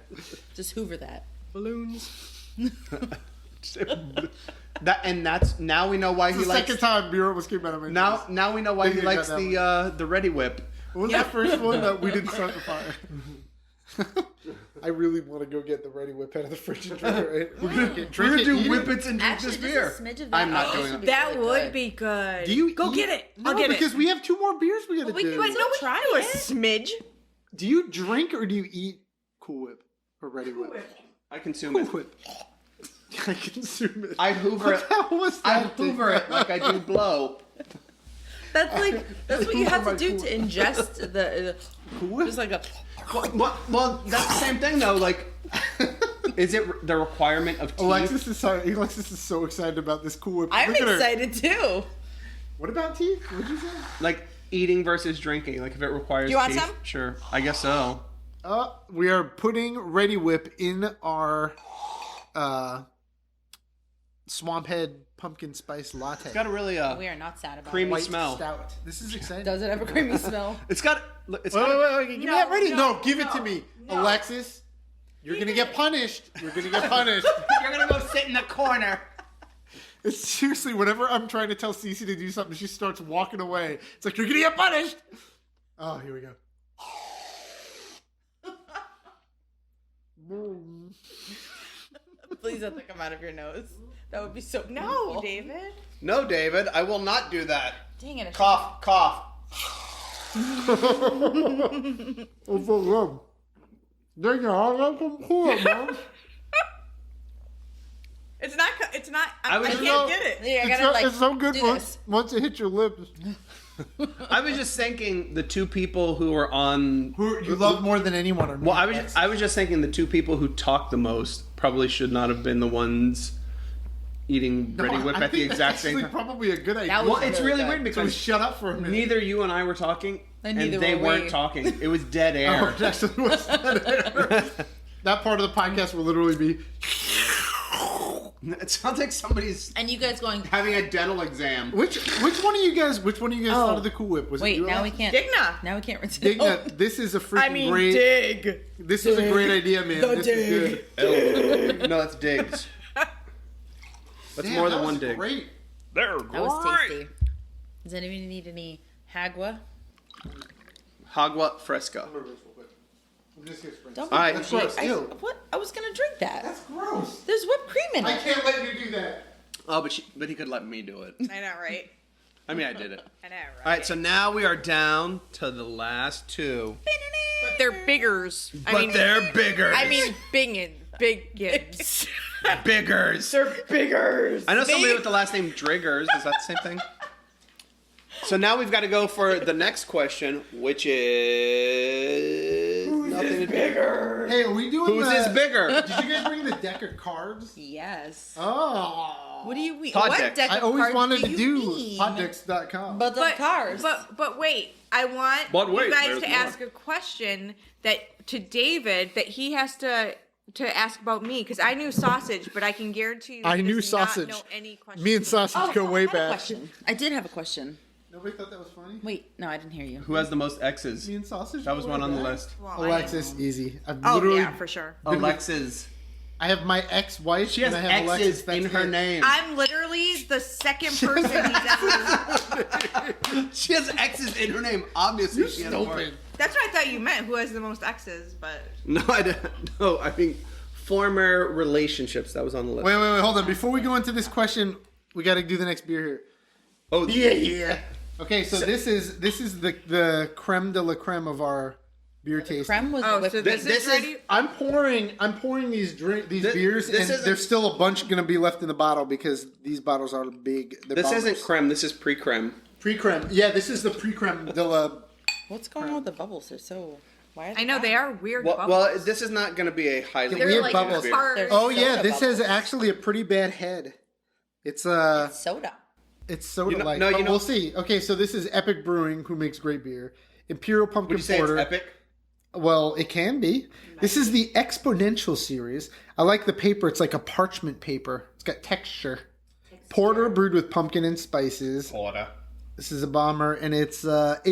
Just Hoover that. Balloons. That's now we know why It's he the likes. second time beer almost came out of my nose. Now we know why he Thinking likes about that the Ready Whip. What was the first one that we didn't start the fire? I really want to go get the Ready Whip out of the fridge and drink it. Right? We're We're gonna do whippets and drink Actually, this beer. just a smidge of that. I'm not also doing would it. be That really would good. be good. Do you go eat- get it? No, I'll get because it. we have 2 more beers we gotta We do. can try a smidge. Do you drink or do you eat Cool Whip or Ready Whip? I consume Cool it. Whip. I consume it. I Hoover it. What the hell was I that Hoover it like I do blow. That's what you have to do Hoover to my ingest the. Cool Whip? Just like a. Well, that's the same thing though. Like, is it the requirement of teeth? Alexis is so excited about this Cool Whip. I'm Look at her. excited too. What about teeth? What'd you say? Like eating versus drinking. Like if it requires Do you want teeth, some? sure. I guess so. We are putting Ready Whip in our Swamp Head pumpkin spice latte. It's got a really We are not sad about creamy it. White smell. stout. This is exciting. Does it have a creamy smell? It's got. It's Wait, got. wait, give me that ready. No, give it to no, me, no. Alexis. You're gonna get punished. You're gonna get punished. You're gonna go sit in the corner. It's seriously, whenever I'm trying to tell Cece to do something, she starts walking away. It's like, you're gonna get punished. Oh, here we go. Please don't come out of your nose. That would be so No, painful. David. No, David, I will not do that. Dang it! I Cough, cough. Oh, so good. Dang it, I like some cool, man. It's not. It's not. I was- can't No. get it. Yeah, I It's gotta so, like it's so good do once, this. once it hits your lips. I was just thinking the 2 people who were on. Who you love more than anyone are me. Well, I was just thinking the 2 people who talk the most probably should not have been the ones eating Ready Whip I at the think exact that's same actually time. probably a good idea. That was Well, it's really weird so because shut up for a minute. neither you and I were talking, And and neither they were weren't we. talking. It was dead Oh, air. it actually was that part of the podcast will literally be. It sounds like somebody's And you guys going? having a dental exam. Which one of you guys? Which one of you guys Oh. thought of the Cool Whip? Was it Wait, you? now we Alex? can't. Digna. Now we can't rinse it. Digna, this is a freaking I mean, great. dig. This is a great idea, man. This is good. No, that's Diggs. That's Damn, more that than was one dig. Great. They're That was tasty. Does anyone need any hagua? Hagua fresca. Don't. All right. That's gross. I, Ew. what? I was gonna drink that. That's gross. There's whipped cream in I it. can't let you do that. Oh, but he could let me do it. I know, right? I mean, I did it. I know, right? All right, so now we are down to the last 2. But they're biggers. But they're bigger. I mean, biggins. biggers. They're biggers. I know somebody with the last name Driggers. Is that the same thing? So now we've got to go for the next question, which is nothing to bigger. Hey, are we doing Whose the, is bigger? Did you guys bring the deck of cards? Yes. Oh. What do you mean? Pod What decks. deck I of always cards wanted to you do mean? poddex.com. But the cars. But wait, I want But wait, you guys there's to more. ask a question that to David that he has to ask about me because I knew sausage, but I can guarantee you I he knew does not sausage. know any questions. Me and Sausage go way I had a back. question. I did have a question. Nobody thought that was funny? Wait, no, I didn't hear you. Who has the most X's? Me and Sausage? That was go one way on the back. list. Well, I Alexis, easy. I've know. Oh literally. yeah, for sure. Alexis. I have my ex-wife. She has and I have X's Alexis. in That's her it. name. I'm literally the second person he's ever. She has X's in her name. Obviously, she has more. Stupid. That's what I thought you meant. Who has the most X's? But No, I didn't. No, I mean former relationships. That was on the list. Wait, hold on. Before we go into this question, we got to do the next beer here. Oh, Yeah. Okay, so this is the creme de la creme of our beer tasting. Creme was oh, whipped. so This this is is- ready. I'm pouring these beers, this and isn't- there's still a bunch gonna be left in the bottle because these bottles are big. They're this bottles. isn't creme. This is pre-creme. Pre-creme. Yeah, this is the pre-creme de la. What's going on with the bubbles? They're so. Why are I know they are weird. Well, bubbles. this is not going to be a highly They're rated weird bubbles. beer. hard. They're Oh yeah, soda this has bubbles. actually a pretty bad head. It's soda. it's soda like. no, you but know- we'll see. Okay, so this is Epic Brewing, who makes great beer. Imperial Pumpkin Would you say Porter. it's epic? Well, it can be. This is the Exponential series. I like the paper. It's like a parchment paper. It's got texture. Porter brewed with pumpkin and spices. Porter. This is a bomber, and it's 8%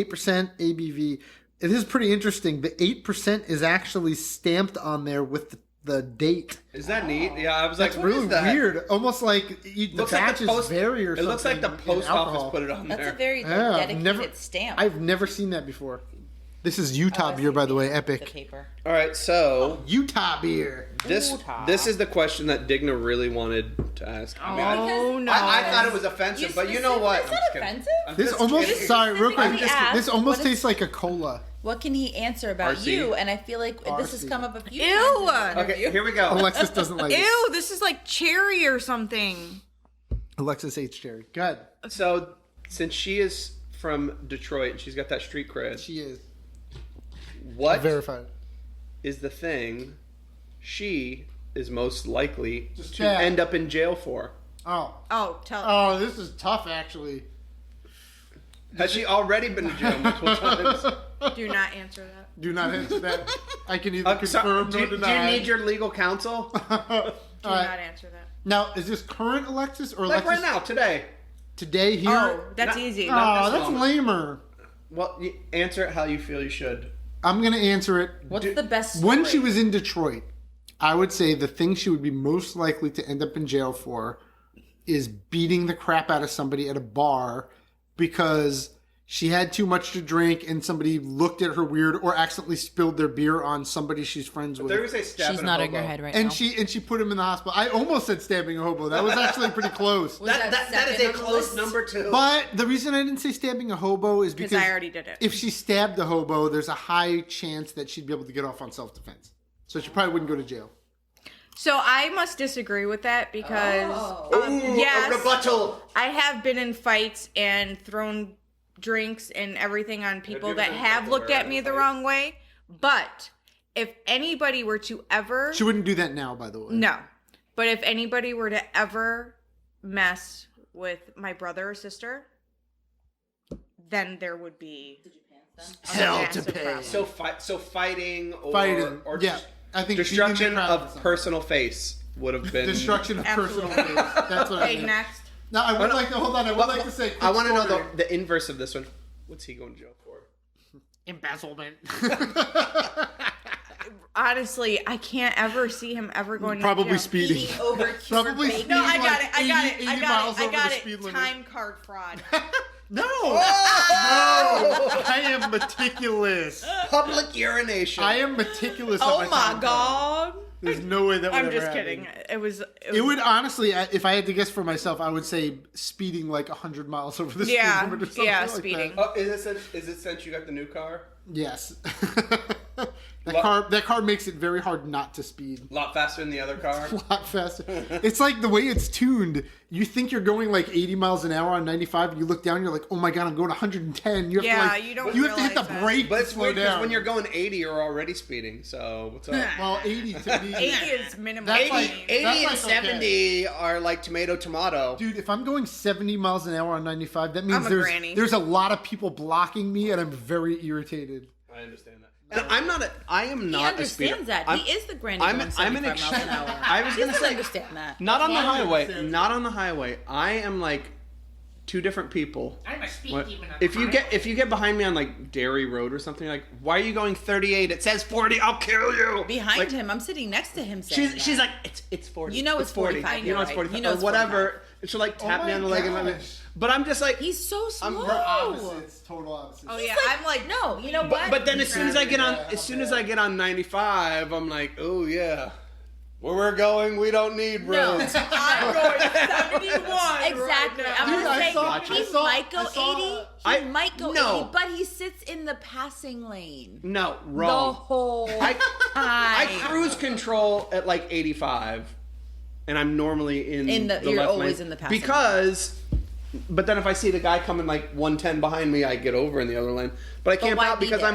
ABV. It is pretty interesting. The 8% is actually stamped on there with the date. Is that neat? Yeah, I was That's like, what really is that? weird. Almost like the Looks batch like the is vary or It something. looks like the in post alcohol. office put it on That's there. a very Yeah, dedicated stamp. I've never seen that before. This is Utah beer, by the way. The Epic. paper. All right, so Utah beer. this is the question that Digna really wanted to ask. I mean, Oh no! I thought it was offensive, but you know what? Is I'm that just kidding. offensive? I'm This just almost, kidding. sorry, real quick. Specifically asked, This almost what is- tastes like a cola. What can he answer about RC? you? And I feel like this has RC. come up a few Ew. times. in this Okay, interview. here we go. Alexis doesn't like it. Ew! This is like cherry or something. Alexis hates cherry. Go ahead. So, since she is from Detroit and she's got that street cred, She is. what Verified. is the thing she is most likely Just to that. end up in jail for? Oh. Oh, tell. Oh, this is tough, actually. Has she already been to jail multiple times? Do not answer that. Do not answer that. I can either So, confirm do or you deny. need your legal counsel? Do All not right. answer that. Now, is this current Alexis or Like Alexis right now, today. today here? Oh, that's Not- easy. not- Oh, this that's moment. lamer. Well, answer it how you feel you should. I'm going to answer it. What's the best story? When she was in Detroit, I would say the thing she would be most likely to end up in jail for is beating the crap out of somebody at a bar because she had too much to drink and somebody looked at her weird or accidentally spilled their beer on somebody she's friends with. There was a stab She's in a nodding hobo. her head right And now. she put him in the hospital. I almost said stabbing a hobo. That was actually pretty close. Was That is second a on the close list? number 2. But the reason I didn't say stabbing a hobo is Because because I already did it. if she stabbed a hobo, there's a high chance that she'd be able to get off on self-defense. So she probably wouldn't go to jail. So I must disagree with that because Ooh, yes, a rebuttal. I have been in fights and thrown drinks and everything on people you that ever been have looked self-aware at me in the fights? wrong way. But if anybody were to ever She wouldn't do that now, by the way. no, but if anybody were to ever mess with my brother or sister, then there would be Hell to massive pay. problem. So fighting or Fighting. or Yeah. I think destruction beating the crap out of somebody. personal face would have been Destruction of personal Absolutely. face. That's what I Okay, mean. next. Now, I would Well, like to, hold on, I would like to say, I want to know story. the inverse of this one. What's he going to jail for? Embezzlement. Honestly, I can't ever see him ever going to Probably jail. speing. Eating over Probably bacon. speeding. No, I got like it. I got 80 it. I 80 got miles it. I over got the it. speed limit. Time card fraud. No! No! I am meticulous. Public urination. I am meticulous on Oh my my time card. god. There's no way that would I'm ever just happen. kidding. It would honestly, if I had to guess for myself, I would say speeding like 100 miles over the speed Yeah, limit or something yeah, like speeding. that. Oh, is it since you got the new car? Yes. That car makes it very hard not to speed. A lot faster than the other car. A lot faster. It's like the way it's tuned. You think you're going like 80 miles an hour on 95, and you look down, and you're like, oh my god, I'm going 110. You have Yeah, to like, you don't you have to hit the realize that. brake But to it's slow weird because down. when you're going 80, you're already speeding. So what's up? well, 80 to me. 80 is minimum. That's 80, like- 80 that's and like 70 are like tomato. Dude, if I'm going 70 miles an hour on 95, that means I'm a granny. there's a lot of people blocking me, and I'm very irritated. I understand that. And I am He not a speeder. understands that. I'm- He is the granny I'm- going I'm an 75 miles an hour. I was He gonna doesn't say- understand that. Not on the Well, I highway. understand. Not on the highway. I am like two different people. I'm a speed What- demon. If you get behind me on like Dairy Road or something, like, why are you going 38? It says 40. I'll kill you. Behind Like, him, I'm sitting next to him saying She's that. like, it's 40. You know it's 45, You know it's right. 45. You know or it's whatever. 45. And she'll like tap Oh me my on the leg and let me. gosh. But I'm just like, He's so slow. We're opposites, total opposites. Oh yeah, I'm like No, you know what? but then as soon as I get on 95, I'm like, oh yeah, where we're going, we don't need No. roads. I'm going 71. Exactly. Right now. I'm Dude, gonna say I he saw- might go I saw- 80. He I- might go no. 80, but he sits in the passing lane. No, The wrong. whole I time. cruise control at like 85, and I'm normally in the- you're left always lane in the passing because. But then if I see the guy coming like 110 behind me, I get over in the other lane. But I can't why out be because there?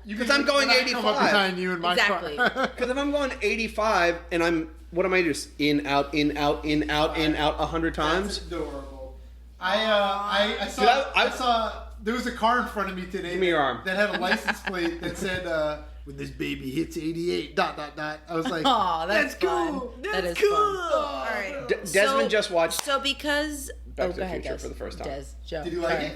because I'm going When I come up 85. behind you in my Exactly. car. Because if I'm going 85 and I'm what am I just in out 100 times? That's adorable. I saw Dude, I- I saw there was a car in front of me today Give me your arm. that had a license plate that said when this baby hits 88, ... I was like, Oh, that's cool. fun. That is cool. fun. All right. Desmond just watched So because Back to go the ahead, Future Des. for the first time. Des, Joe. Did you like Sorry. it?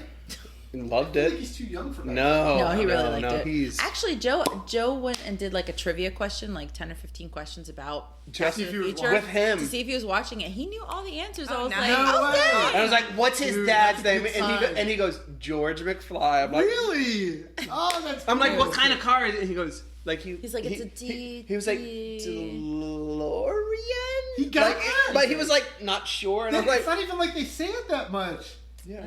and loved I think it. he's too young for that. No, he really liked it. He's Actually, Joe went and did like a trivia question, like 10 or 15 questions about Just Back to if the he was Future with him. to see if he was watching it. He knew all the answers. I was nice. like, No oh, way. dang. And I was like, "What's his Dude, dad's that's a name?" good And sign. he goes, "George McFly." I'm like, Really? Oh, that's I'm like, cool. "What kind of car is it?" And he goes, He's like, it's a D. He was like, DeLorean. He got like, it. but he was like not sure, and I was like, It's not even like they say it that much. "Yeah."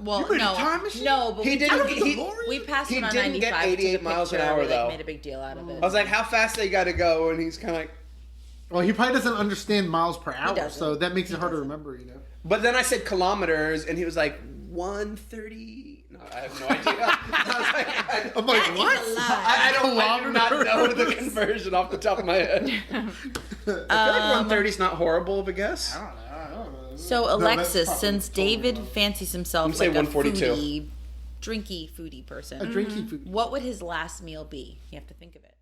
Well, You made a no, time machine? no, but He we didn't- passed, he- we passed he it on didn't 95. get We took a 88 miles an picture, hour, we, like, though. made a big deal out of it. I was like, "How fast they got to go?" And he's kind of like, Well, he probably doesn't understand miles per hour, doesn't. so that makes He it hard to doesn't. remember, you know. but then I said kilometers, and he was like 130. No, I have no idea. I was like, I'm like, That is what? a lie. I do not know the Kilometers. conversion off the top of my head. I feel like 130 is not horrible of a guess. I don't know. So No, that's Alexis, probably since totally David wrong. fancies himself say like a 142. foodie, drinky foodie person, A drinky food. what would his last meal be? You have to think of it.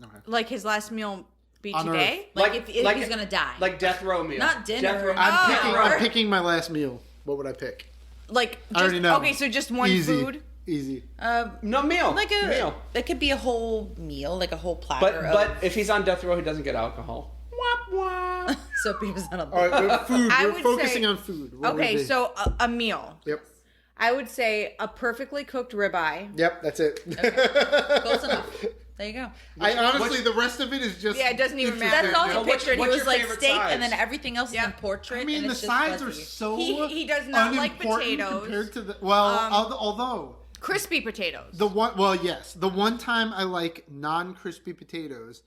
Okay. Like his last meal be On today? Like, if he's gonna die. Like death row meal. Not dinner. Death row. I'm picking my last meal. What would I pick? Like, I already know. okay, so just one Easy. food. Easy. No meal. like a meal. That could be a whole meal, like a whole platter. But if he's on death row, he doesn't get alcohol. so Peter's not a All right, food. I We're would focusing say- on food. What would it Okay, be? so a meal. Yep. I would say a perfectly cooked ribeye. Yep, that's it. Close enough. There you go. I honestly, the rest of it is just. Yeah, it doesn't even it's matter. That's all So he what's- pictured. He what's was your like favorite steak, size? and then everything else is Yeah. in portrait. I mean, and the it's just sides are fuzzy. so. He does not like unimportant potatoes. compared to the. Well, although Crispy potatoes. the one. Well, yes, the one time I like non-crispy potatoes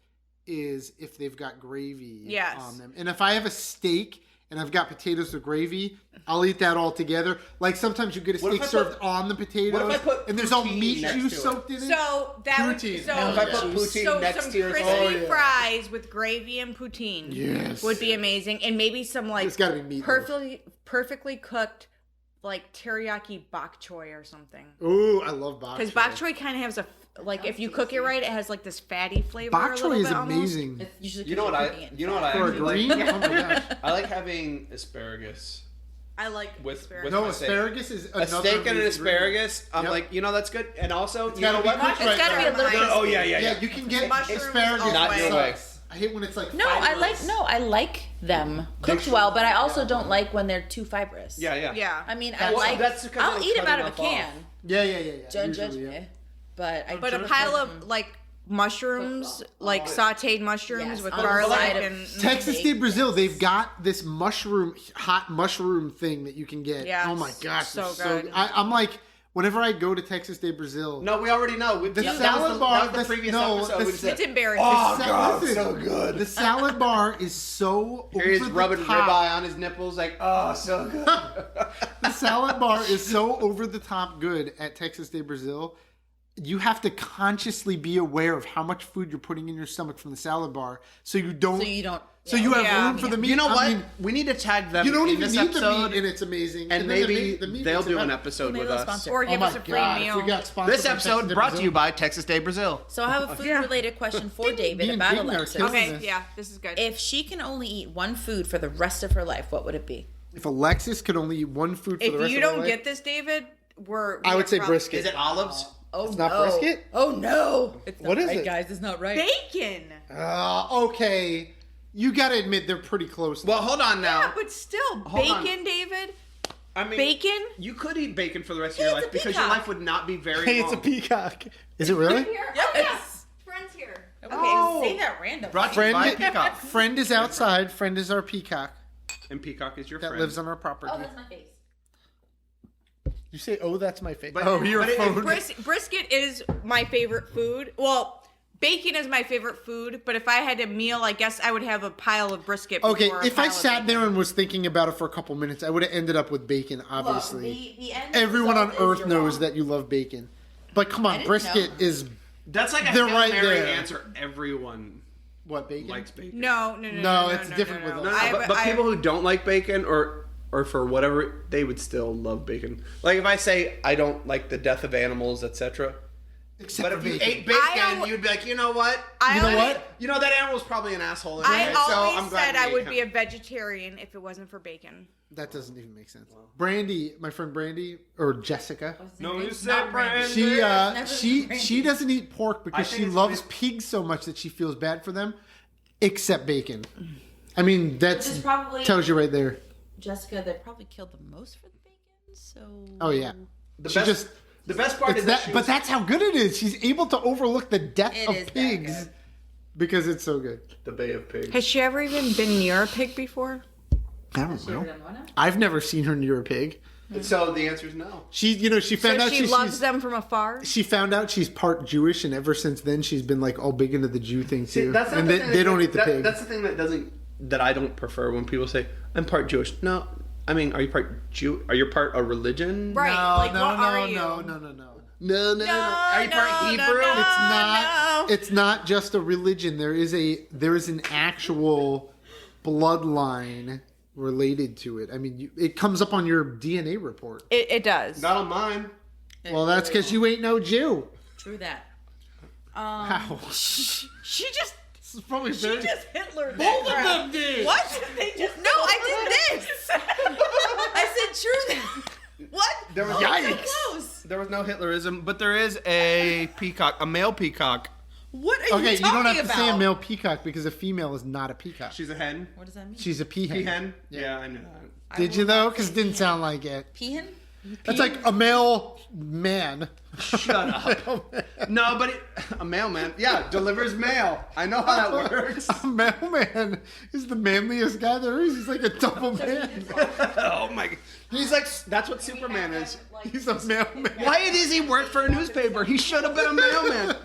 is if they've got gravy Yes. on them, and if I have a steak and I've got potatoes with gravy, I'll eat that all together. Like sometimes you get a What if steak I put- served on the potatoes, what if I put and there's all poutine meat next juice to it? soaked in it. So that would Poutine. so Hell If I put poutine so next some to your crispy Oh, yeah. fries with gravy and poutine Yes. would be amazing, and maybe some like It's gotta be meat, though. perfectly cooked like teriyaki bok choy or something. Ooh, I love bok choy. Because bok choy kind of has a like if you cook it right, it has like this fatty flavor. Bok a choy little is bit almost. amazing. It's usually You know what I? You know what I For a actually like? green? Oh my gosh. I like having asparagus. I like With- asparagus. No, my steak. asparagus is A another steak and an amazing asparagus. I'm Yep. like, that's good. And also, you gotta know be what? cooked It's right gotta be a now. little bit. Oh yeah, yeah, Yeah, you can get Mushrooms asparagus. all Not the your way. way. I hate when it's like No, I like them cooked well, but I also don't like when they're too fibrous. Yeah, yeah. Yeah. I mean, That's- that's because I'll it'll eat them cut out of a enough off. can. Yeah. Don't judge usually, me. yeah. But a pile of like mushrooms, like sautéed mushrooms Yes, with on the garlic side of and Texas Steak, de Brazil, yes. they've got this hot mushroom thing that you can get. Yes, Oh my gosh, so it's good. I'm like, whenever I go to Texas de Brazil, No, we already know. The that salad was bar- That was the previous no, episode. the We s- said, it's embarrassing. Oh, Sa- God, listen, so good. the salad bar is so Here he's over the rubbing top. ribeye on his nipples, like, oh, so good. The salad bar is so over the top good at Texas de Brazil. You have to consciously be aware of how much food you're putting in your stomach from the salad bar, so you don't. So you don't. So you have Yeah. room for the meat. You know I what? mean, We need to tag them you don't in even this need episode, the meat, and it's amazing. and then the maybe meat they'll makes it do an better. episode Maybe with they'll us. sponsor. Or Oh give my us a free God! meal. If we got sponsored This by episode Texas de brought to you Brazil. by Texas Day Brazil. So I have a food-related question for David Me and about Peyton are Alexis. killing Okay, this. yeah, this is good. If she can only eat one food for the rest of her life, what would it be? If Alexis could only eat one food for the If rest you of her don't life, get this, David, we I would have say problems. brisket. Is it olives? Oh It's no! not brisket? Oh no! It's not What is right, it? guys. It's not right. Bacon. Okay, you got to admit they're pretty close. Well, hold on now. Yeah, but still, Hold on. bacon, David. I mean, Bacon. You could eat bacon for the rest of Yeah, your it's life a because your peacock. life would not be very hey, long. it's a peacock. Is it really? Here. Yes. Oh, yeah. Friends here. Okay, Oh. say that random. Brought to you by Friend, Peacock. friend is outside. Friend is our peacock And Peacock is your that friend. lives on our property. Oh, that's my face. You say, "Oh, that's my face." But- Oh, your but it- phone. Brisket is my favorite food. Well, bacon is my favorite food, but if I had a meal, I guess I would have a pile of brisket. Okay, before a if I pile of sat bacon. there and was thinking about it for a couple minutes, I would have ended up with bacon. Obviously, Look, the end everyone on result is earth you're knows wrong. that you love bacon. But come on, didn't brisket know. is That's like a They're Hail right Mary there. answer. Everyone what bacon? likes bacon. No, it's different with No, no, us. but people who don't like bacon or for whatever, they would still love bacon. Like if I say I don't like the death of animals, etc., Except but for if you bacon. ate bacon, you'd be like, you know what? You know what? You know that animal's probably an asshole. I Anyway, so always I'm glad said you I ate would him. be a vegetarian if it wasn't for bacon. That doesn't even make sense. Brandy, my friend Brandy, or Jessica, No, you It's said not Brandy. she doesn't eat pork because I think she it's loves weird. pigs so much that she feels bad for them, except bacon. I mean, This is that probably tells you right there. Jessica that probably killed the most for the bacon. So. Oh yeah, The she best, the best part it's is that. But that's how good it is. She's able to overlook the death It of is that pigs good. because it's so good. the Bay of Pigs. Has she ever even been near a pig before? I don't know. I've never seen her near a pig. So the answer is no. She found So out she loves them from afar? She found out she's part Jewish, and ever since then she's been like all big into the Jew thing too. See, that's not and the they, thing they don't eat the pig. That's the thing that I don't prefer when people say I'm part Jewish. No, I mean, are you part Jew? Are you part a religion? Right. like, what are you? No. No. Are you part no, Hebrew? no. It's not. no. It's not just a religion. There is an actual bloodline related to it. I mean, it comes up on your DNA report. It does. Not on mine. Well, that's because you ain't no Jew. True that. How? She just This is probably She very. just Hitler. Both of them did. What? They just. No, I did this. I said true that. What? There was Yikes. So close. There was no Hitlerism, but there is a peacock, a male peacock. What are Okay, you you talking don't have about? to say a male peacock because a female is not a peacock. She's a hen. What does that mean? She's a peahen. Peahen? Yeah, I knew that. Did you though? Because it didn't sound like it. Peahen? That's like a male man. Shut up. No, but a mailman. Yeah, delivers mail. I know how that works. A mailman is the manliest guy there is. He's like a double man. Oh my. He's like, that's what Superman is. He's a mailman. Why does he work for a newspaper? He should have been a mailman.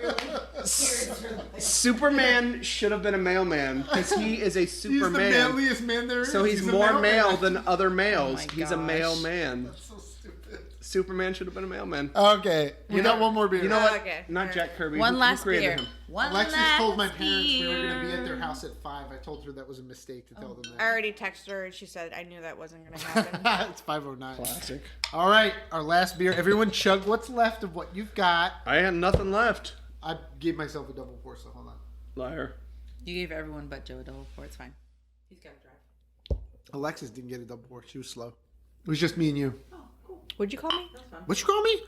Superman should have been a mailman because he is a He's the Superman. manliest man there is. So he's a more mailman. male than other males. Oh my He's a gosh. male man. That's so stupid. Superman should have been a mailman. Okay, we got one more beer. You know what? Okay. Not Jack Kirby. One Who last created beer. him? One Alexis last told my parents we were beer. going to be at their house at 5. I told her that was a mistake to tell them I that. already texted her and she said I knew that wasn't going to happen. It's 5:09. Classic. All right, our last beer. Everyone chug what's left of what you've got. I had nothing left. I gave myself a double pour, so hold on. Liar. You gave everyone but Joe a double pour. It's fine. He's got to drive. Alexis didn't get a double pour. She was slow. It was just me and you. Oh, cool. What'd you call me? That's fine. What you call me?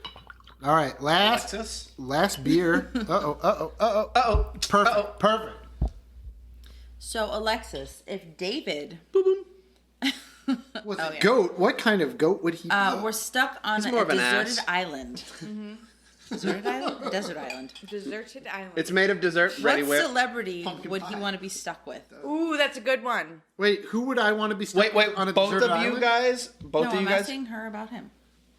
All right, Alexis. last beer. Uh-oh. Perfect. Perfect. So, Alexis, if David. What's Oh, a yeah. goat? What kind of goat would he be? We're stuck on He's a more of an deserted ass. island. Deserted island? Desert island. Deserted Island. It's made of dessert. Ready What with. celebrity Pumpkin would pie. he want to be stuck with? Ooh, that's a good one. Wait, who would I want to be stuck Wait. with on a Both of deserted you island? guys. Both No, of you I'm guys. asking her about him.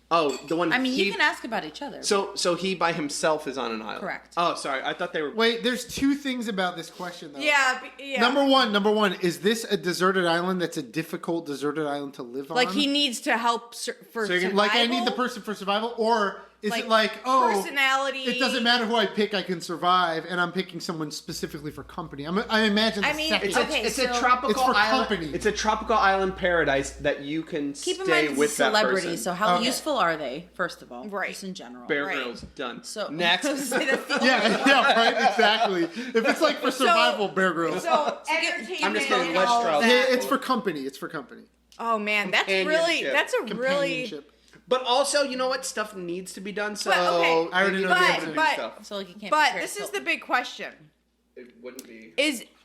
Oh, the one. I mean, he, you can ask about each other. So he by himself is on an island. Correct. Oh, sorry. I thought they were. Wait, there's two things about this question though. Yeah. Number one, is this a deserted island that's a difficult deserted island to live on? Like he needs to help for So you're survival. gonna- Like I need the person for survival, or is it like, oh, personality? it doesn't matter who I pick, I can survive, and I'm picking someone specifically for company. I imagine. The I mean, second. It's a so- tropical It's for island. company. It's a tropical island paradise that you can Keep in stay mind, with it's that celebrities. person. So, how Okay. useful are they? First of all, Right. Just in general. Bear Right. Grylls done. So Next. That's the only yeah, right, exactly. If it's like for survival, Bear Grylls. So entertainment. I'm just kidding, and Les all Strauss. that. It's for company. It's for company. Oh man, that's really Companionship. that's a really. Companionship. But also, you know what? Stuff needs to be done. So Well, okay. I already know the But- answer. but- stuff. So like you can't. But compare this is to- the big question: It wouldn't be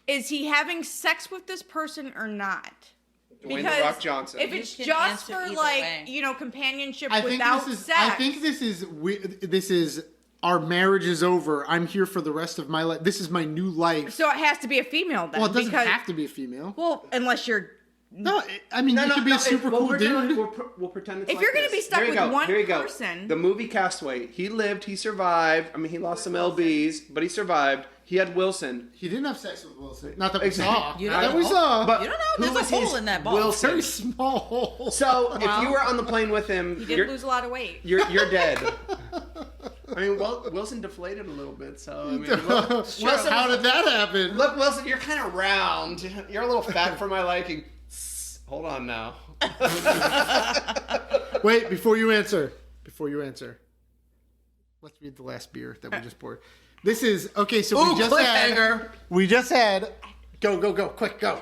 is he having sex with this person or not? Dwayne The Rock Johnson. If You it's can just answer for either like way. companionship I think without this is. sex. I think this is. Our marriage is over. I'm here for the rest of my life. This is my new life. so. It has to be a female then. Well, it doesn't because, have to be a female. Well, unless you're. No, I mean, you could be a super cool dude. We'll pretend it's If like you're gonna this. be stuck Here you with go, one here you go. person- The movie Castaway. He lived. He survived. I mean, he lost some lbs, but he survived. He had Wilson. He didn't have sex with Wilson. Not that we Exactly. saw. You Not don't that we know. saw. But You don't know. who There's a was hole his in that ball. Wilson. very small. So if you were on the plane with him, He did you're, lose a lot of weight. you're dead. I mean, Wilson deflated a little bit. So I mean, Wilson, How did that happen? look, Wilson, you're kind of round. You're a little fat for my liking. Hold on now. Wait, before you answer. let's read the last beer that we just poured. This is okay. So Ooh, we just had. Go, quick, go.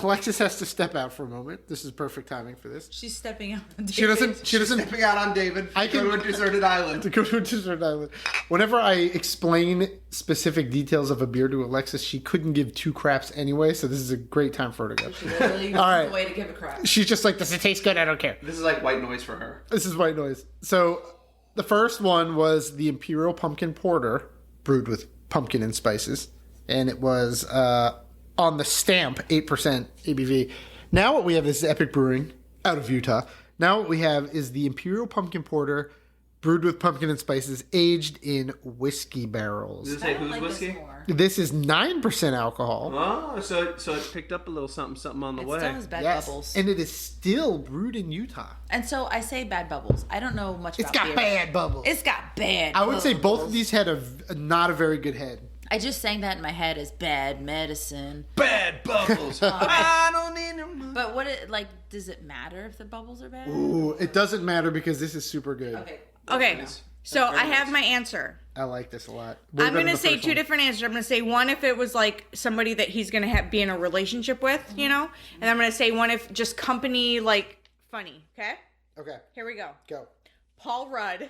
Alexis has to step out for a moment. This is perfect timing for this. She's stepping out. On She doesn't. Stepping out on David. I can go to a deserted island. To go to a desert island. Whenever I explain specific details of a beer to Alexis, she couldn't give two craps anyway. So this is a great time for her to go. Literally, All right. the way to give a crap. She's just like, does it taste good? I don't care. This is like white noise for her. This is white noise. So the first one was the Imperial Pumpkin Porter, brewed with pumpkin and spices, and it was on the stamp 8% ABV. Now what we have is Epic Brewing out of Utah. Now what we have is the Imperial Pumpkin Porter, brewed with pumpkin and spices, aged in whiskey barrels. Does it say whose whiskey? This is 9% alcohol. Oh, so it picked up a little something on the It way. still has bad Yes, bubbles. and it is still brewed in Utah. And so I say bad bubbles. I don't know much It's about got beer. bad bubbles. It's got bad I would say both bubbles. of these had not a very good head. I just sang that in my head as bad medicine. Bad bubbles. I don't need them. But does it matter if the bubbles are bad? Ooh, it doesn't matter because this is super good. Okay. So I have my answer. I like this a lot. I'm going to say two different answers. I'm going to say one if it was like somebody that he's going to be in a relationship with, you know? And I'm going to say one if just company, like, funny. Okay? Okay, Here we go. go. Paul Rudd.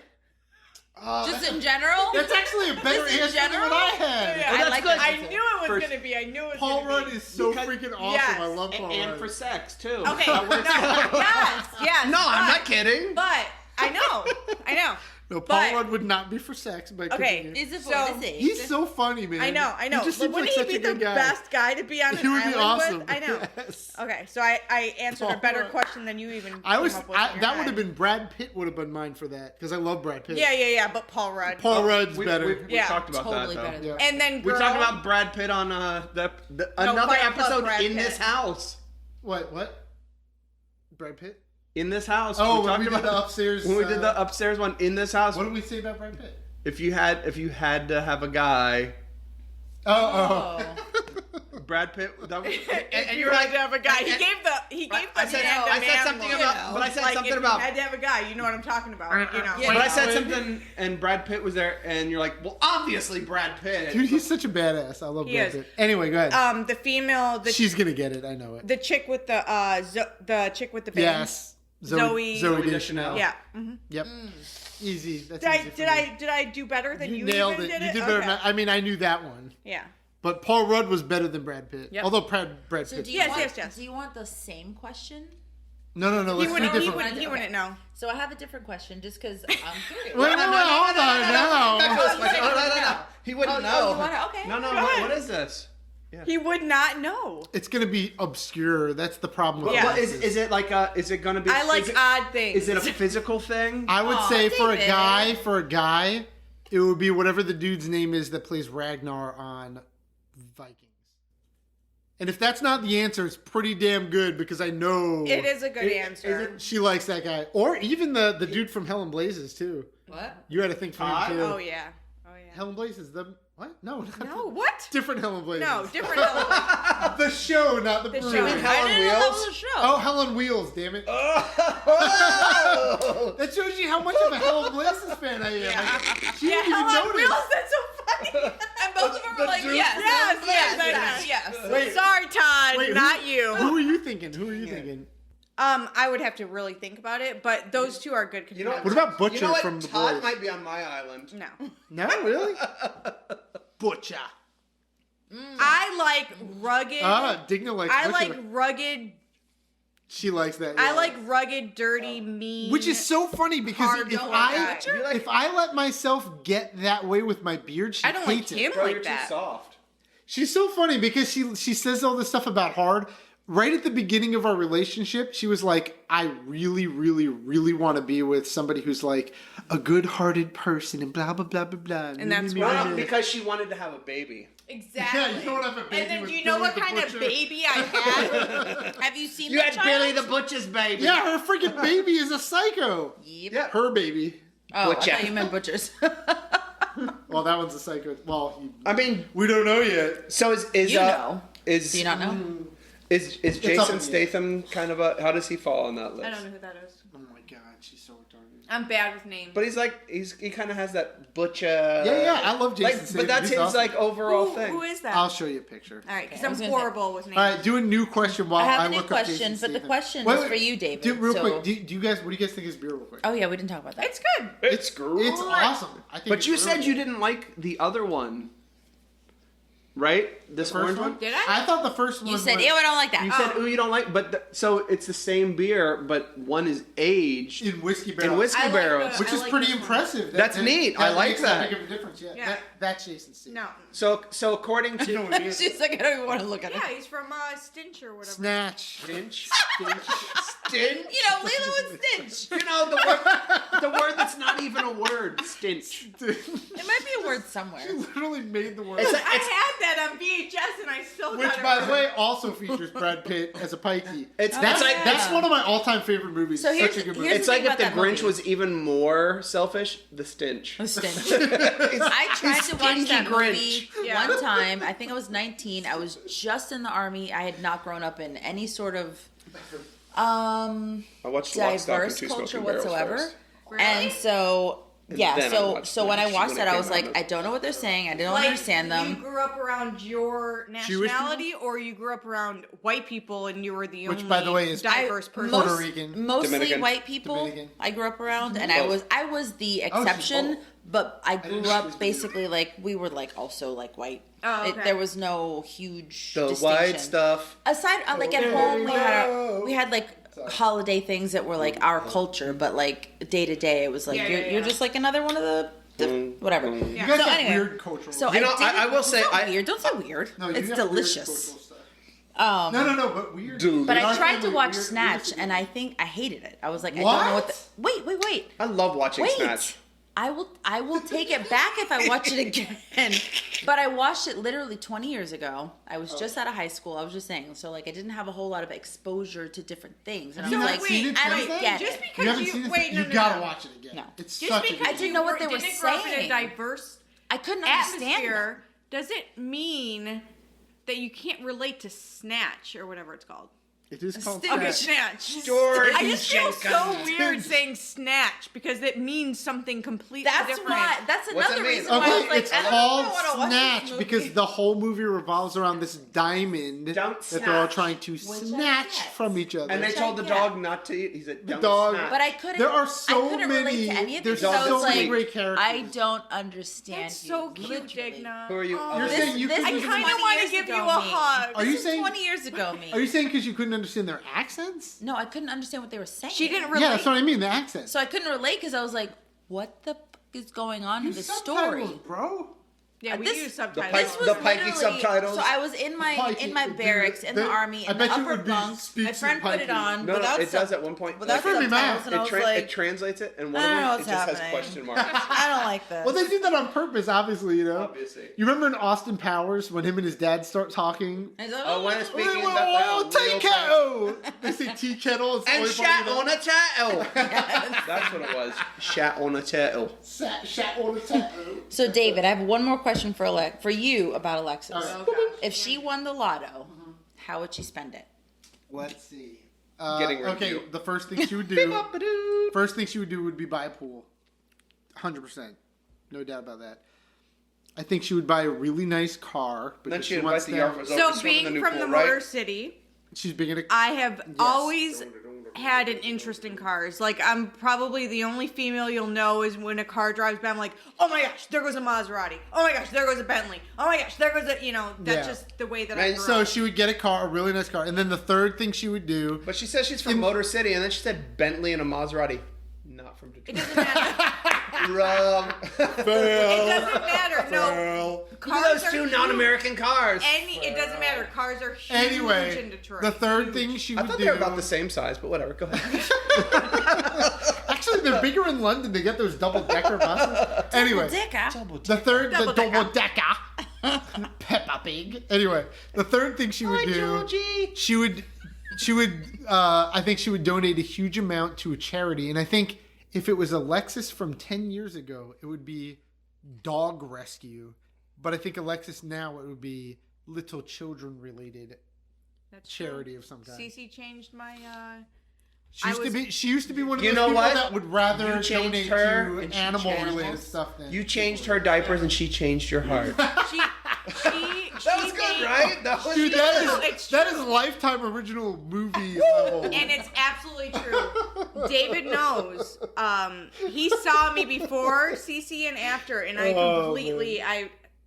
Just in general? That's actually a better Just in answer than general? what I had. Yeah, I like that I answer. knew it was First- going to be. I knew it was Paul gonna Rudd be. is so Because- freaking awesome. Yes. I love Paul And Rudd. for sex, too. Okay. No, yes. No, I'm but- not kidding. But I know. No, Paul but- Rudd would not be for sex, but Okay. continue. Is it So, what is it? He's so funny, man. I know. He just But seems wouldn't like such he a be the good guy. best guy to be on He an would be island awesome. with? I know. Yes. Okay, so I answered a Paul better Rudd. question than you even I came was up with in your that head. would have been Brad Pitt would have been mine for that because I love Brad Pitt. Yeah, but Paul Rudd. Paul Rudd's better. We Yeah, talked about totally that, better though. than Yeah. And then We girl, talked about Brad Pitt on another Fight Club episode Brad in Pitt. this house. What? Brad Pitt? In this house. Oh, we when we talked did the upstairs. when we did the upstairs one in this house. What did we say about Brad Pitt? If you had to have a guy, Oh. Brad Pitt. That was, and you had to have a guy. He gave the I said something look. about. But I said Like, something if about. you had to have a guy. You know what I'm talking about. You know. Yeah. But I said something, and Brad Pitt was there, and you're like, well, obviously Brad Pitt. Dude, he's such a badass. I love He Brad is. Pitt. Anyway, go ahead. The female, She's gonna get it. I know it. the chick with the chick with the bangs. Yes. Zoe Deschanel. Yeah. Mm-hmm. Yep. Easy. That's Did I easy for did me. I do better than you nailed even it. did You it? did better. Okay. Than I mean, I knew that one. Yeah. But Paul Rudd was better than Brad Pitt. Yep. Although Brad So Pitt. do you Yes, want, yes. Do you want the same question? No. He Let's do wouldn't. different. He wouldn't know. So I have a different question just because I'm curious. Wait, hold on now. No. He wouldn't know. Oh, you want to? Okay. No. Go ahead. What is this? He would not know. It's gonna be obscure. That's the problem with Yeah. What, this. is it like? Is it gonna be? I like odd things. Is it a physical thing? I would Aw, say for a David. guy, it would be whatever the dude's name is that plays Ragnar on Vikings. And if that's not the answer, it's pretty damn good because I know It is a good answer. she likes that guy, or even the dude from Hell and Blazes too. What? You had to think for him too. Oh yeah. Hell and Blazes, the what? No, not No, what? different Hell and Blazes. No, different. element. the show, not the, The brewery. show. I didn't know that was a show. Oh, Hell on Wheels, damn it! That shows you how much of a Hell and Blazes fan I am. Yeah. She Yeah, didn't even Hell on notice. Wheels. That's so funny. And both of them were like, Duke- yes, Yes. yes. Wait. Sorry, Todd, Wait, not you. Who are you thinking? Thinking? I would have to really think about it, but those two are good. You know What about Butcher You know what? from the Todd Boys? might be on my island. No. No, really? Butcher. I like rugged. Digna likes I Butcher. like rugged. She likes that. I yeah. like rugged, dirty, mean. Which is so funny because hard if to I like that. if I let myself get that way with my beard, she I don't like hates him it. Bro, like you're too that. soft. She's so funny because she says all this stuff about hard. Right at the beginning of our relationship, she was like, I really, really, really want to be with somebody who's like a good-hearted person and blah, blah, blah, blah, blah. And that's blah, why- blah, No, blah. because she wanted to have a baby. Exactly. Yeah, you don't have a baby And then with do you know what Billy the kind of Butcher. baby I had? Have you seen You that had child? Billy the Butcher's baby. Yeah, her freaking baby is a psycho. Yep. Yeah. Her baby. Oh, Butcher. I thought you meant butchers. Well, that one's a psycho. Well, I mean, we don't know yet. so is you know. is Do you not know? Is up Jason in the Statham kind of a? How does he fall on that list? I don't know who that is. Oh my god, she's so retarded. I'm bad with names. But he kind of has that butcher. Yeah, I love Jason Like, Statham. but that's He's his awesome. overall thing. Who is that? I'll show you a picture. All right, because Okay, I was I'm gonna horrible with names. All right, do a new question while I have I a new look up question, Jason but the Statham. question Wait, is for you, David. Real so- quick, do you guys? What do you guys think of his beer? Real quick. Oh yeah, we didn't talk about that. It's good. It's great. It's awesome. I think. But it's you really said you good. didn't like the other one, right? This First orange one? one. Did I? I thought the first one. You said, was, ew, I don't like that. You said, "Ooh, you don't like," but so it's the same beer, but one is aged in whiskey barrels. in whiskey I like barrels. the- which I is like pretty this one. impressive. That's neat. I like makes that. Big of a difference. Yeah, Yeah. that's Jason Statham. No. So according You know to what it is? She's like, I don't even want to look at Yeah, it. he's from Stinch or whatever. Snatch. Stinch, Stinch. Stinch. You know, Lilo and Stitch. You know the word that's not even a word. Stinch. It might be a word somewhere. She literally made the word. It's I had that on VHS and I still Which, got it by wrong. the way, also features Brad Pitt as a pikey. It's That's like that's one of my all-time favorite movies. So here's- Such a good movie. here's It's the like thing if the about that Grinch movie. was even more selfish. The Stench. A Stitch. I tried to watch Stinky that Grinch. movie Yeah. one time. I think I was 19. I was just in the army. I had not grown up in any sort of I watched Lock, Stock, and diverse Two culture Smoking Barrels whatsoever. first. Really? And so And yeah, then I so watched when I Grinch watched when that, it I was came like, out. I don't know what they're saying. I don't Like, understand them. You grew up around your Jewish nationality, or you grew up around white people, and you were the Which, only by the way, is diverse person. Puerto Rican. Mostly Dominican. white people. Dominican. I grew up around, and Both. I was the she's exception. both. But I didn't grew know she up was basically like we were like also like white. Oh, okay. There was no huge The distinction. white stuff. Aside, like at home, we had like holiday things that were like our culture, but like day to day, it was like Yeah, you're, yeah, you're yeah. just like another one of the whatever. You guys So have anyway, weird cultural. So You know, didn't- I will say, don't say I- weird. Don't say weird. no, you It's have weird delicious. cultural stuff. No, but weird. Dude. But I Our tried to family, watch weird- Snatch, weird- and I think I hated it. I was like, I don't know what. What? Wait. I love watching Wait. Snatch. I will take it back if I watch it again. But I watched it literally 20 years ago. I was just out of high school. I was just saying. So like I didn't have a whole lot of exposure to different things. And Have you I was not like, seen it I since don't then? get just it. You because haven't you, seen it? wait, no, You no, gotta no. watch it again. No. It's Just such a because good I didn't know what they were didn't grow up in a saying. diverse I couldn't understand that. atmosphere doesn't mean that you can't relate to Snatch or whatever it's called. It is called Okay, Snatch. Snatch. George I just feel so Jenkins. weird saying Snatch because it means something completely That's different. why. That's What's another that mean? reason why I Okay, was like, it's I don't called know what I watch this Snatch movie. because the whole movie revolves around this diamond Don't that they're all snatch. trying to I snatch get. from each other. And they Which told I the get. dog not to eat. He said, The "Don't dog- snatch." But I couldn't. There are I so couldn't many. relate to any of There's these. so I was many like, great characters. I don't understand. That's so you, cute, literally. Digna. Who are you? Oh, You're This- saying you this couldn't I is even- kind of 20 want to years give you ago a me. hug. Are you This is saying- 20 years ago me? Are you saying because you couldn't understand their accents? No, I couldn't understand what they were saying. She didn't relate. Yeah, that's what I mean. The accents. So I couldn't relate because I was like, what the fuck is going on in Use this subtitles, story? bro. Yeah, we This- use The subtitles. pipe- This was the pikey literally- subtitles. So I was in my Pikey, barracks dude, in the that- army I in the bet you it upper would be bunk. speaks My friend in put it Pikey. on No, without it does at one point. without Threw me subtitles, off. and I was like, it translates it, and one I don't of know them it what's just has happening. question marks. I don't like this. Well, they do that on purpose, obviously. You know. Obviously. You remember in Austin Powers when him and his dad start talking? And so- Oh, when it's Whoa, speaking whoa, that whoa, like tea real kettle. They say tea kettle. It's and only shat funny on a turtle. That's what it was. Shat on a turtle. Shat on a kettle. So David, I have one more question for you about Alexis. All right. Oh, gosh. If she won the lotto, how would she spend it? Let's see. Getting okay, review. the first thing she would do. First thing she would do would be buy a pool. 100%. No doubt about that. I think she would buy a really nice car. Then because she'd she invite wants the to- Yarmouths over to So swim in the being new from pool, the right? Motor City, She's big into. I have always had an interest in cars. Like, I'm probably the only female you'll know is when a car drives by, I'm like, oh my gosh, there goes a Maserati. Oh my gosh, there goes a Bentley. Oh my gosh, there goes a, that's Yeah. just the way that I And grew So up. she would get a car, a really nice car, and then the third thing she would do. But she says she's from Motor City, and then she said Bentley and a Maserati. Not from It Detroit. doesn't matter. Wrong. It doesn't matter. No. Look Cars at those are two huge. non-American cars. It doesn't matter. Cars are huge in Anyway, Detroit. the third Huge. thing she I would thought do. they were about the same size, but whatever. Go ahead. Actually, they're bigger in London. They get those double-decker buses. Anyway, Dick, the third, the Double-decker. double-decker. Peppa Pig. Anyway, the third thing she would Hi, do. Georgie. She would. I think she would donate a huge amount to a charity, and I think if it was Alexis from 10 years ago, it would be dog rescue. But I think Alexis now, it would be little children related That's charity true. of some kind. Cece changed my. She used to be one of You those know people what? that would rather You changed donate her, to and she animal-related changed- stuff than You changed her diapers and she changed your heart. She That was good, right? That was Dude, No, it's that is Lifetime original movie level. And it's absolutely true. David knows. He saw me before CC and after, and I completely.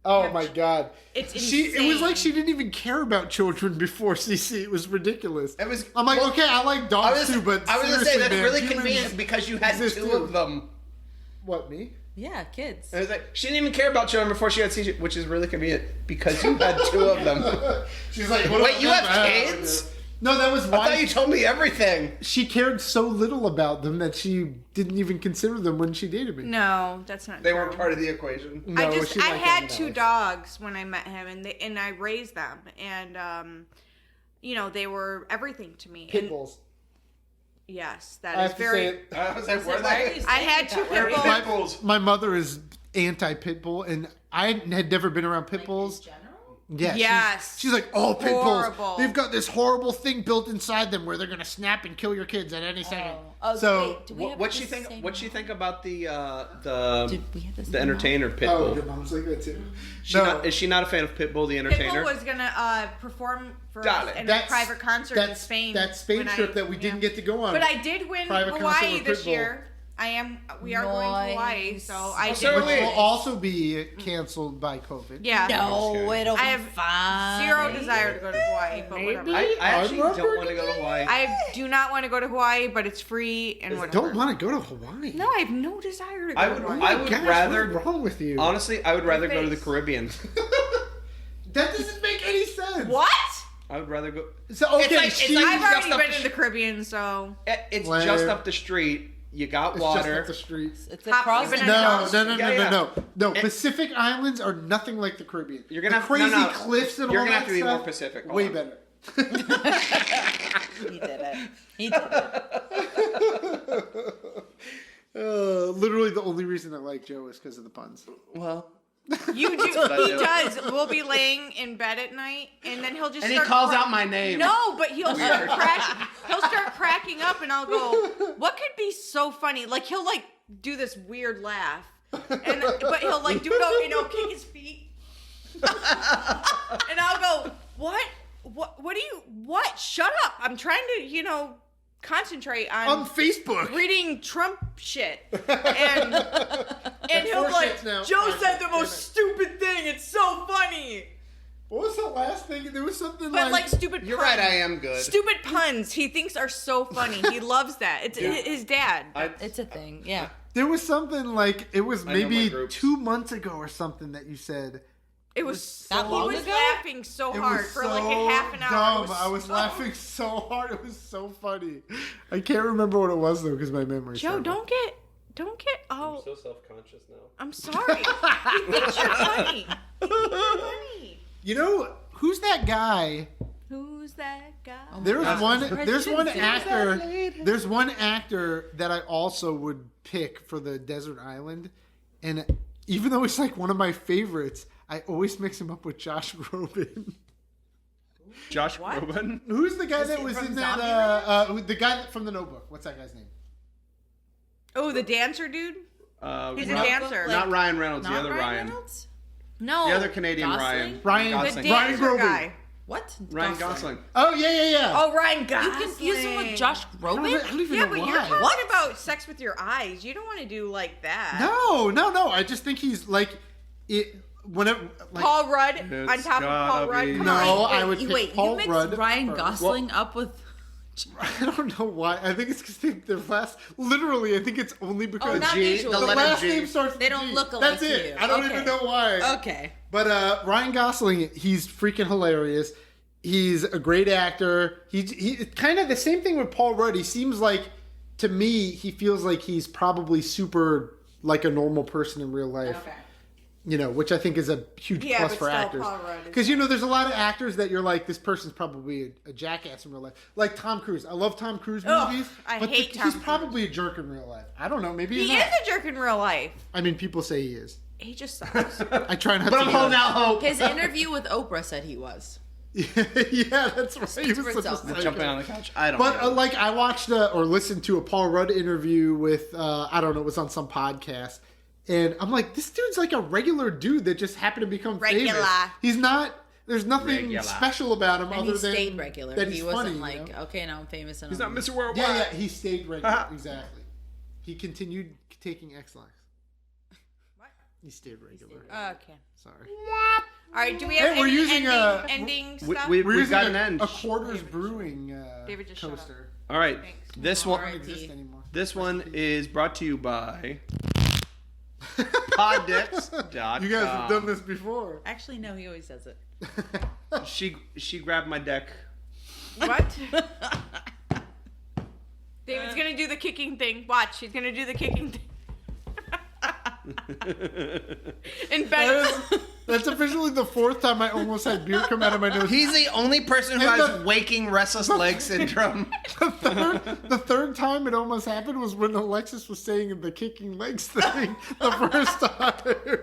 Oh my god! It's It was like insane. she didn't even care about children before CC. It was ridiculous. It was. I'm like, well, okay, I like dogs too, but I was gonna say seriously, that's man, really humans convenient because you had exist two too. of them. What, me? Yeah, kids. And it was like she didn't even care about children before she had CJ, which is really convenient because you had two of them. She's like, what Wait, about you them? have kids? No, that was I why thought you told me everything. she cared so little about them that she didn't even consider them when she dated me. No, that's not They true. weren't part of the equation. No, I she I liked had David two Alexis. dogs when I met him, and I raised them, and they were everything to me. Pit And bulls. yes, I that have is to very. say it. I was like, Why where are they? you I saying had it two that way? pit Pit bulls. My mother is anti-pit bull, and I had never been around pit bulls. In general? Yeah, Yes. she's like, oh, pit Horrible. bulls. They've got this horrible thing built inside them where they're gonna snap and kill your kids at any second. Oh, So, wait, do we have What'd she the think? same What'd she mom? think about Did we have the the same entertainer Pitbull? Oh, your mom's like that too. Is she not a fan of Pitbull the entertainer? Pitbull was gonna perform for Got it. in a private concert in Spain. That Spain when trip that we didn't get to go on. But I did win Private concert Hawaii with this Pitbull. year. We are going to Hawaii, Nice. so I so did are which we. will also be canceled by COVID. Yeah. No, Okay. it'll I be have fine. zero desire to go to Hawaii, but whatever. I actually I'm don't want to go to Hawaii. I do not want to go to Hawaii, but it's free and whatever. Don't want to go to Hawaii. No, I have no desire to go I to would- Hawaii. I would Gosh, rather- what's wrong with you? Honestly, I would rather Your go to the face. Caribbean. That doesn't make any sense. What? I would rather go. So okay, It's like- I've just already up been the to the Caribbean, so It's Lame. just up the street. You got it's water. just up the street. It's Hop across even the in No, coast. no, no, no, Yeah, yeah. no. Pacific Islands are nothing like the Caribbean. You're gonna the have- crazy no, no. cliffs and You're all gonna that have to be stuff, more Pacific. Hold Way on. better. He did it. He did it. Literally, the only reason I like Joe is because of the puns. Well, you do. what I He do. does. We'll be laying in bed at night, and then he'll just and he start calls cra- out my name. No, but he'll start cracking. He'll start cracking up, and I'll go, "What could be so funny?" Like he'll do this weird laugh, but he'll do it, and he'll kick his feet, and I'll go, "What? What do you? What? Shut up! I'm trying to, concentrate On Facebook. reading Trump shit." And he'll be Four like, shits now. "Joe Five said shits. the most stupid thing. It's so funny." What was the last thing? There was something But stupid You're puns. right. I am good. Stupid puns he thinks are so funny. He loves that. It's his dad. It's a thing. Yeah. There was something it was I know my maybe groups. 2 months ago or something that you said. It was that he long was ago? laughing so It hard was for so a half an hour. dumb. It I was so- laughing so hard. It was so funny. I can't remember what it was though because my memory's Joe, terrible. don't get oh so self-conscious now. I'm sorry. He thinks you're funny. He thinks you're funny. You know who's that guy? Who's that guy? Oh my There's gosh. one. President There's one Sue. actor. There's one actor that I also would pick for the desert island, and even though he's one of my favorites, I always mix him up with Josh Groban. Josh What? Groban. Who's the guy that he was from in that? The guy from the Notebook. What's that guy's name? Oh, the dancer dude? He's a not, dancer. not Ryan Reynolds. Not the other Ryan. Reynolds? No. The other Canadian Gosling? Ryan. Ryan- the Gosling. Ryan dancer Groban. guy. What? Ryan Gosling. Oh yeah. Oh, Ryan You Gosling. confuse him with Josh I Groban? don't even Yeah, know but why. you're talking about sex with your eyes. You don't want to do like that. No. I just think he's it. Whenever Paul Rudd on It's top of Paul gotta Rudd. be- Come No, on. I would pick Wait, Paul you mixed Rudd Ryan first. Gosling up with. I don't know why. I think it's because their last. Literally, I think it's only because Oh, not G, mutual. the the letter last G. name starts. with They don't G. look alike That's to it. you. I don't Okay. even know why. Okay. But Ryan Gosling, he's freaking hilarious. He's a great actor. He kind of the same thing with Paul Rudd. He seems to me, he feels like he's probably super like a normal person in real life. Okay. Which I think is a huge Yeah, plus but for still, actors. Paul Rudd is- Because there's a lot of actors that you're like, this person's probably a jackass in real life. Like Tom Cruise. I love Tom Cruise Ugh, movies. I but hate Tom he's Cruise. probably a jerk in real life. I don't know. Maybe He he's is not. a jerk in real life. I mean, people say he is. He just sucks. I try not But to. I'm holding out hope. His interview with Oprah said he was. Yeah, that's right. Speaks He for was such a itself. psycho. Jumping on the couch. I don't But know. like I watched or listened to a Paul Rudd interview with I don't know, it was on some podcast, and I'm like, this dude's like a regular dude that just happened to become Regular. famous. He's not. There's nothing Regular. special about him And other he than stayed regular. that He he's wasn't funny, like, you know? okay, now I'm famous. And He's I'm... not Mr. Worldwide. Yeah, he stayed regular. Exactly. He continued taking X-Lax. What? He stayed regular. Okay. Sorry. All right. Do we have Hey, we're any using ending stuff? We've using got an end. a Quarters Brewing David, just shut up. coaster. All right. Thanks. This It one. doesn't exist anymore. This one is brought to you by Poddicks.com. You guys have done this before. Actually, no, he always does it. She grabbed my deck. What? David's gonna do the kicking thing. Watch, he's gonna do the kicking thing. In bed. That's officially the fourth time I almost had beer come out of my nose. He's the only person who And has the- waking restless leg syndrome. The third time it almost happened was when Alexis was saying the kicking legs thing the first time.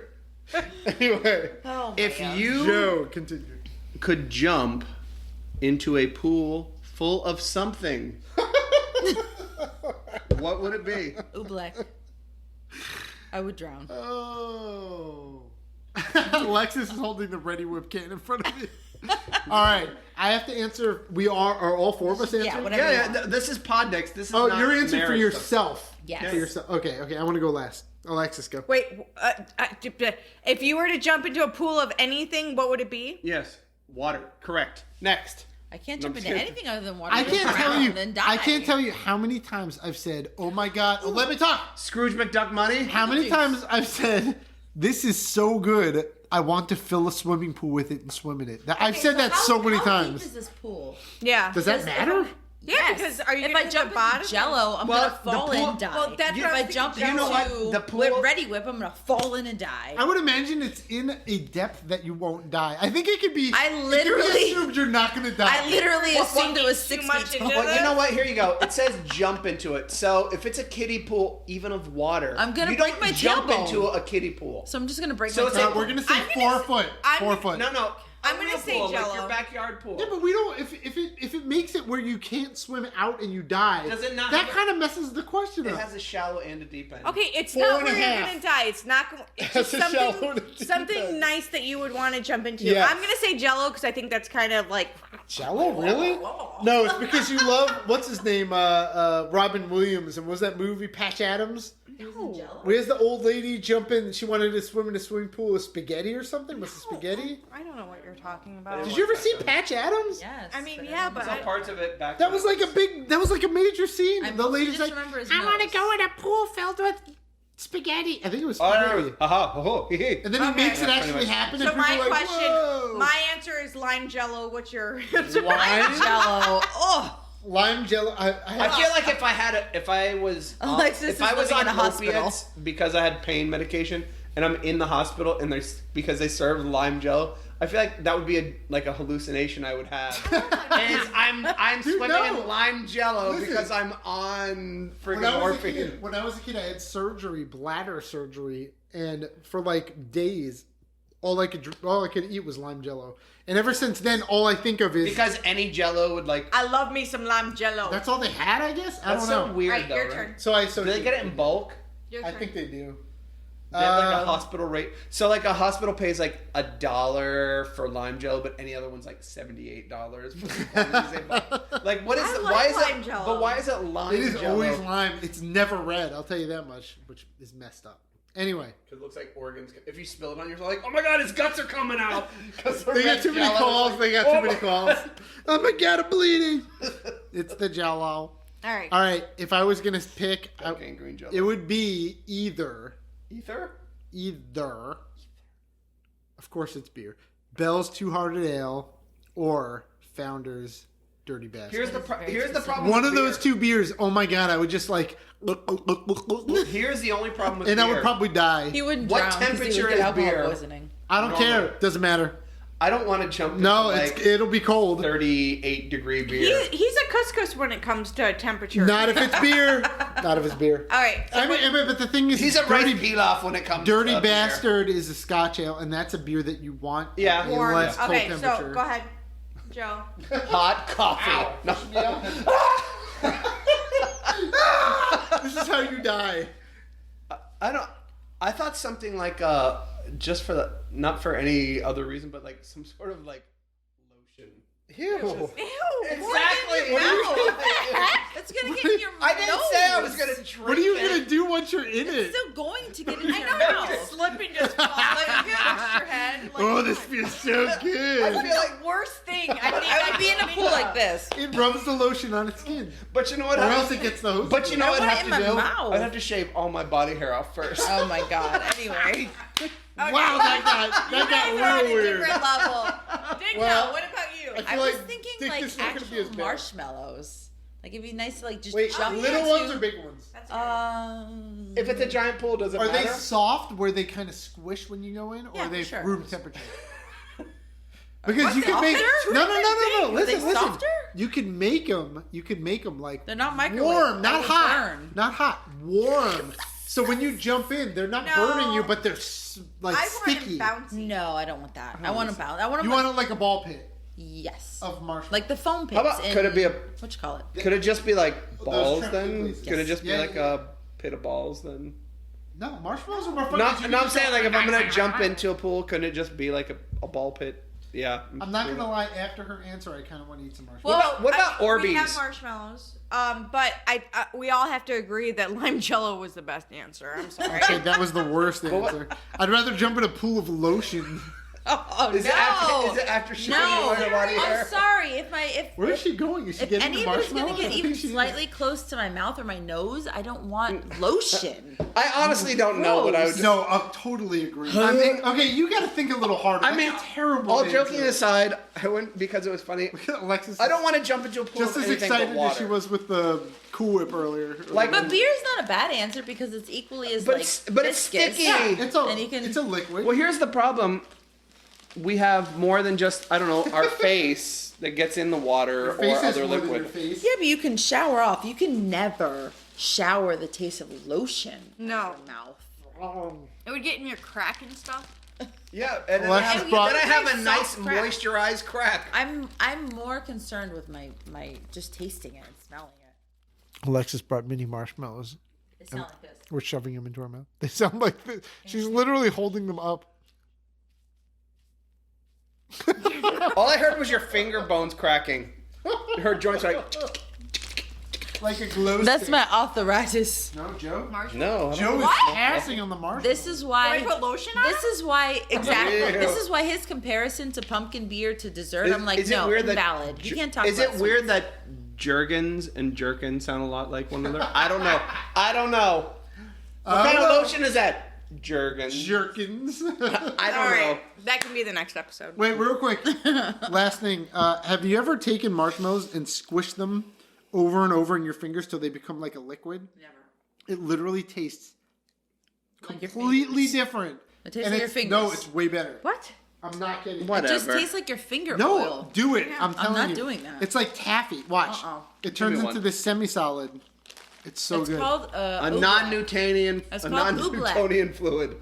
Anyway, Oh, If you Joe, continue. could jump into a pool full of something, what would it be? Oobleck. I would drown. Oh. Alexis is holding the Ready Whip can in front of me. All right, I have to answer. Are all four of us answering? whatever. Yeah, this is Poddicks. This is Oh, not you're answering for marriage yourself. Yes. For yourself. Okay. I want to go last. Alexis, go. Wait, if you were to jump into a pool of anything, what would it be? Stuff. Yes, water. Correct. Next. I can't jump I'm into kidding. anything other than water. I Just can't tell drown you. and die. I can't tell you how many times I've said, "Oh my God." Oh, let me talk. Scrooge McDuck money. How many times I've said, "This is so good. I want to fill a swimming pool with it and swim in it." I've said that so many How times. deep is this pool? Yeah. Does that matter? Yeah, Yes. because are you if gonna I hit jump the bottom? into Jello, I'm Well, gonna the fall pool- and die. Well, that's You- what I if was I jump thinking, you know into what? The pool- Whip Ready Whip, I'm gonna fall in and die. I would imagine it's in a depth that you won't die. I think it could be. I it could literally- be assumed you're not going to die. I literally assumed it was too 6 much feet into tall. Well, you know what? Here you go. It says jump into it. So if it's a kiddie pool, even of water, I'm gonna you break don't my jump tailbone. into a kiddie pool. So I'm just gonna break So my it's tail. like We're going to say I'm 4 gonna- foot. I'm 4 gonna- foot. No. I'm a gonna real say pool, like Jell-O. your backyard pool. Yeah, but we don't. If it makes it where you can't swim out and you die, Does it not that have a- kind of messes the question It up. has a shallow and a deep end. Okay, it's 4 not and a where you're half. gonna die. It's not. It's That's just a shallow and a deep something end. nice that you would want to jump into. Yes. I'm gonna say Jello because I think that's kind of like. Jello, really? No, it's because you love what's his name, Robin Williams, and was that movie Patch Adams? Where's the old lady jumping? She wanted to swim in a swimming pool with spaghetti or something. Was it spaghetti? I don't know what you're talking about. Did you ever see Patch Adams? Yes. I mean, but yeah, don't- but Some parts of it back. That was like a big. That was like a major scene. I The mostly lady's just like, remember his "I want to nose." go in a pool filled with spaghetti." I think it was Oh, spaghetti. no. Haha. Oh, hee. And then he Okay. makes it Yeah, actually pretty much. happen. So and people my are like, question, "Whoa." my answer is lime Jello. What's your answer? Lime Jello. Oh, lime jello. I I feel like if I was Alexis if I is was living on in a hospital. opiates because I had pain medication and I'm in the hospital and there's because they serve lime jello, I feel like that would be a hallucination I would have. Is I'm Dude, swimming no. in lime jello Listen. because I'm on when friggin' morphine. when I was a kid, I had surgery, bladder surgery, and for like days, all I could eat was lime jello. And ever since then, all I think of is Because any jello would I love me some lime Jello. that's all they had. I guess I That's don't so know. weird Alright, though. your right? turn. So I Do they get it in bulk? Your I turn. think they do. They have like a hospital rate. So like a hospital pays like $1 for lime jello, but any other one's like $78 for the quantities they buy. Like what is I it? like Why is lime it? Jell-O. But why is it lime It is jello? always lime. It's never red. I'll tell you that much, which is messed up. Anyway, Because it looks like organs. If you spill it on yourself, like, oh my god, his guts are coming out. Because they got too many calls. They got too many calls. Oh my god, I'm bleeding. It's the jello. All right. All right, if I was gonna pick, Cocaine green jello. it would be either. Ether. Of course, it's beer. Bell's Two Hearted Ale or Founder's Dirty Bastard. Here's the problem. One with of those beer. two beers. Oh my god, I would just like, Here's the only problem with and beer. I would probably die. he wouldn't What drown because he temperature would get is alcohol beer? poisoning. I don't Normal. care. Doesn't matter. I don't want to jump No, into it's like it'll be cold. 38-degree beer. He's a couscous when it comes to temperature. Not if it's beer. Not if it's beer. All right. So I mean, but the thing is, He's a dirty, rice pilaf when it comes dirty to beer. Bastard is a Scotch ale, and that's a beer that you want. Yeah. in warm. less cold Okay, temperature. so go ahead. Joe. Hot coffee. No. This is how you die. I thought something like just for the, not for any other reason, but like some sort of like lotion. Ew. Exactly. What the heck? It's gonna get in your I didn't nose. say I was gonna drink. What are you it. gonna do once you're in it? It's still going to get in your Just mouth. slip and just fall. Like, you touch your head. Like, Oh, this feels so I good. feel like worst thing. I would be in a pool like this. It rubs the lotion on its skin. But you know what? Or else it gets the hose. But you know what want I'd it in have to my do? mouth. I'd have to shave all my body hair off first. Oh my god. Anyway. Wow, that You guys got are on a real weird. different level. Digno, Well, what about you? I I feel was like thinking Dick, like this is not gonna be as actual bad. marshmallows. Like it'd be nice to like just Wait, jump little into. ones or big ones? That's If it's a giant pool, does it Are matter? they soft where they kind of squish when you go in, or Yeah, are they sure. room temperature? Because you can make softer? no. Are Listen, they listen. softer? You can make them. You can make them like They're not microwave. warm, not They hot, burn. not hot, warm. So when you jump in, they're not No. burning you, but they're like I want sticky. them bouncy. No, I don't want that. I want them bounce. I want them. You like, want it like a ball pit yes. of marshmallows. Like the foam pits. How about, could it be a, what you call it? could it just be like Those balls trampoline then? places. Could it just be Yeah, like yeah. a pit of balls then? No, marshmallows are more fun. No, 'cause you no, can I'm saying just like go, if I'm gonna jump into a pool, couldn't it just be like a ball pit? Yeah. I'm not gonna lie. After her answer, I kind of want to eat some marshmallows. Well, What about Orbeez? We have marshmallows. But we all have to agree that lime jello was the best answer. I'm sorry. Okay, that was the worst answer. I'd rather jump in a pool of lotion. Oh Is no! it after shaving No, all your body hair? I'm sorry. Where is she going? Is she If getting any the of it's gonna marshmallows? get I think even she is. slightly close to my mouth or my nose, I don't want lotion. I honestly don't know what I would. No, I totally agree. I mean, okay, you got to think a little harder. I mean, That's a terrible. all answer. joking aside, I went because it was funny. Alexis, I don't want to jump into a pool just of as anything excited but water. as she was with the Cool Whip earlier. Like- But beer's not a bad answer because it's equally as But like it's- but it's viscous. sticky. yeah, And you can- it's a liquid. Well, here's the problem. We have more than just, I don't know, our face that gets in the water Your or face is other more than your liquid. face. Yeah, but you can shower off. You can never shower the taste of lotion No. out of your mouth. It would get in your crack and stuff. Yeah, and then, Alexis then brought- I have a Nice nice soft crack. moisturized crack. I'm more concerned with my just tasting it and smelling it. Alexis brought mini marshmallows. They sound like this. We're shoving them into her mouth. They sound like this. She's literally holding them up. All I heard was your finger bones cracking. Her joints like, Like a glow That's stick. my arthritis. No, Joe? no. Joe is What? passing on the marshmallows. This is why. Can we put lotion on This is why exactly. Ew. This is why his comparison to pumpkin beer to dessert. I'm like, Is it no, weird that invalid. You can't talk. Is about it weird that Jergens and Jerkin sound a lot like one another? I don't know. I don't know. What kind of well- lotion is that? Jergens. Jerkins. I don't All know. right, that can be the next episode. Wait, real quick. Last thing. Have you ever taken marshmallows and squished them over and over in your fingers till they become like a liquid? Never. It literally tastes Like your completely fingers. different. It tastes And like your it's- fingers. No, it's way better. What? I'm not kidding. What? It just Whatever. tastes like your finger No, oil. do it. I'm telling not you. doing that. It's like taffy. Watch. It turns me into one. this semi-solid. It's so It's good. called A oobleck. non-Newtonian, It's a called non-Newtonian fluid.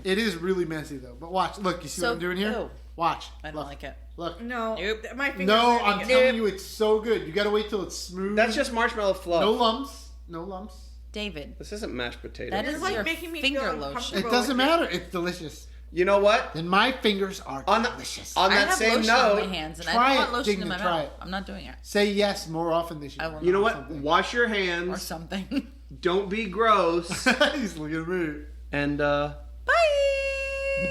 It is really messy though. But watch. Look, you see what So- I'm doing here? ew. Watch. I don't Look. like it. Look. No, Nope. my fingers. No, are I'm gonna telling get- you, it's so good. You gotta wait till it's smooth. That's just marshmallow fluff. no lumps. No lumps. David, This isn't mashed potato. that It's is like your making me finger feel lotion. uncomfortable. It doesn't matter. It's delicious. You know what? And my fingers are On the- delicious. On I that have same lotion on my note, hands, and try I don't it, want lotion in Digna, my try mouth. it. I'm not doing it. Say yes more often this year. I will you know what? Something. Wash your Or hands. something. Don't be gross. He's looking at me. And Bye.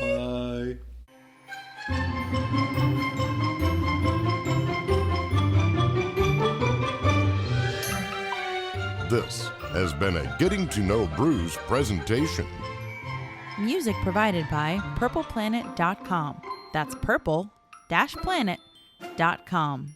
bye. This has been a Getting to Know Brews presentation. Music provided by purpleplanet.com. That's purple-planet.com.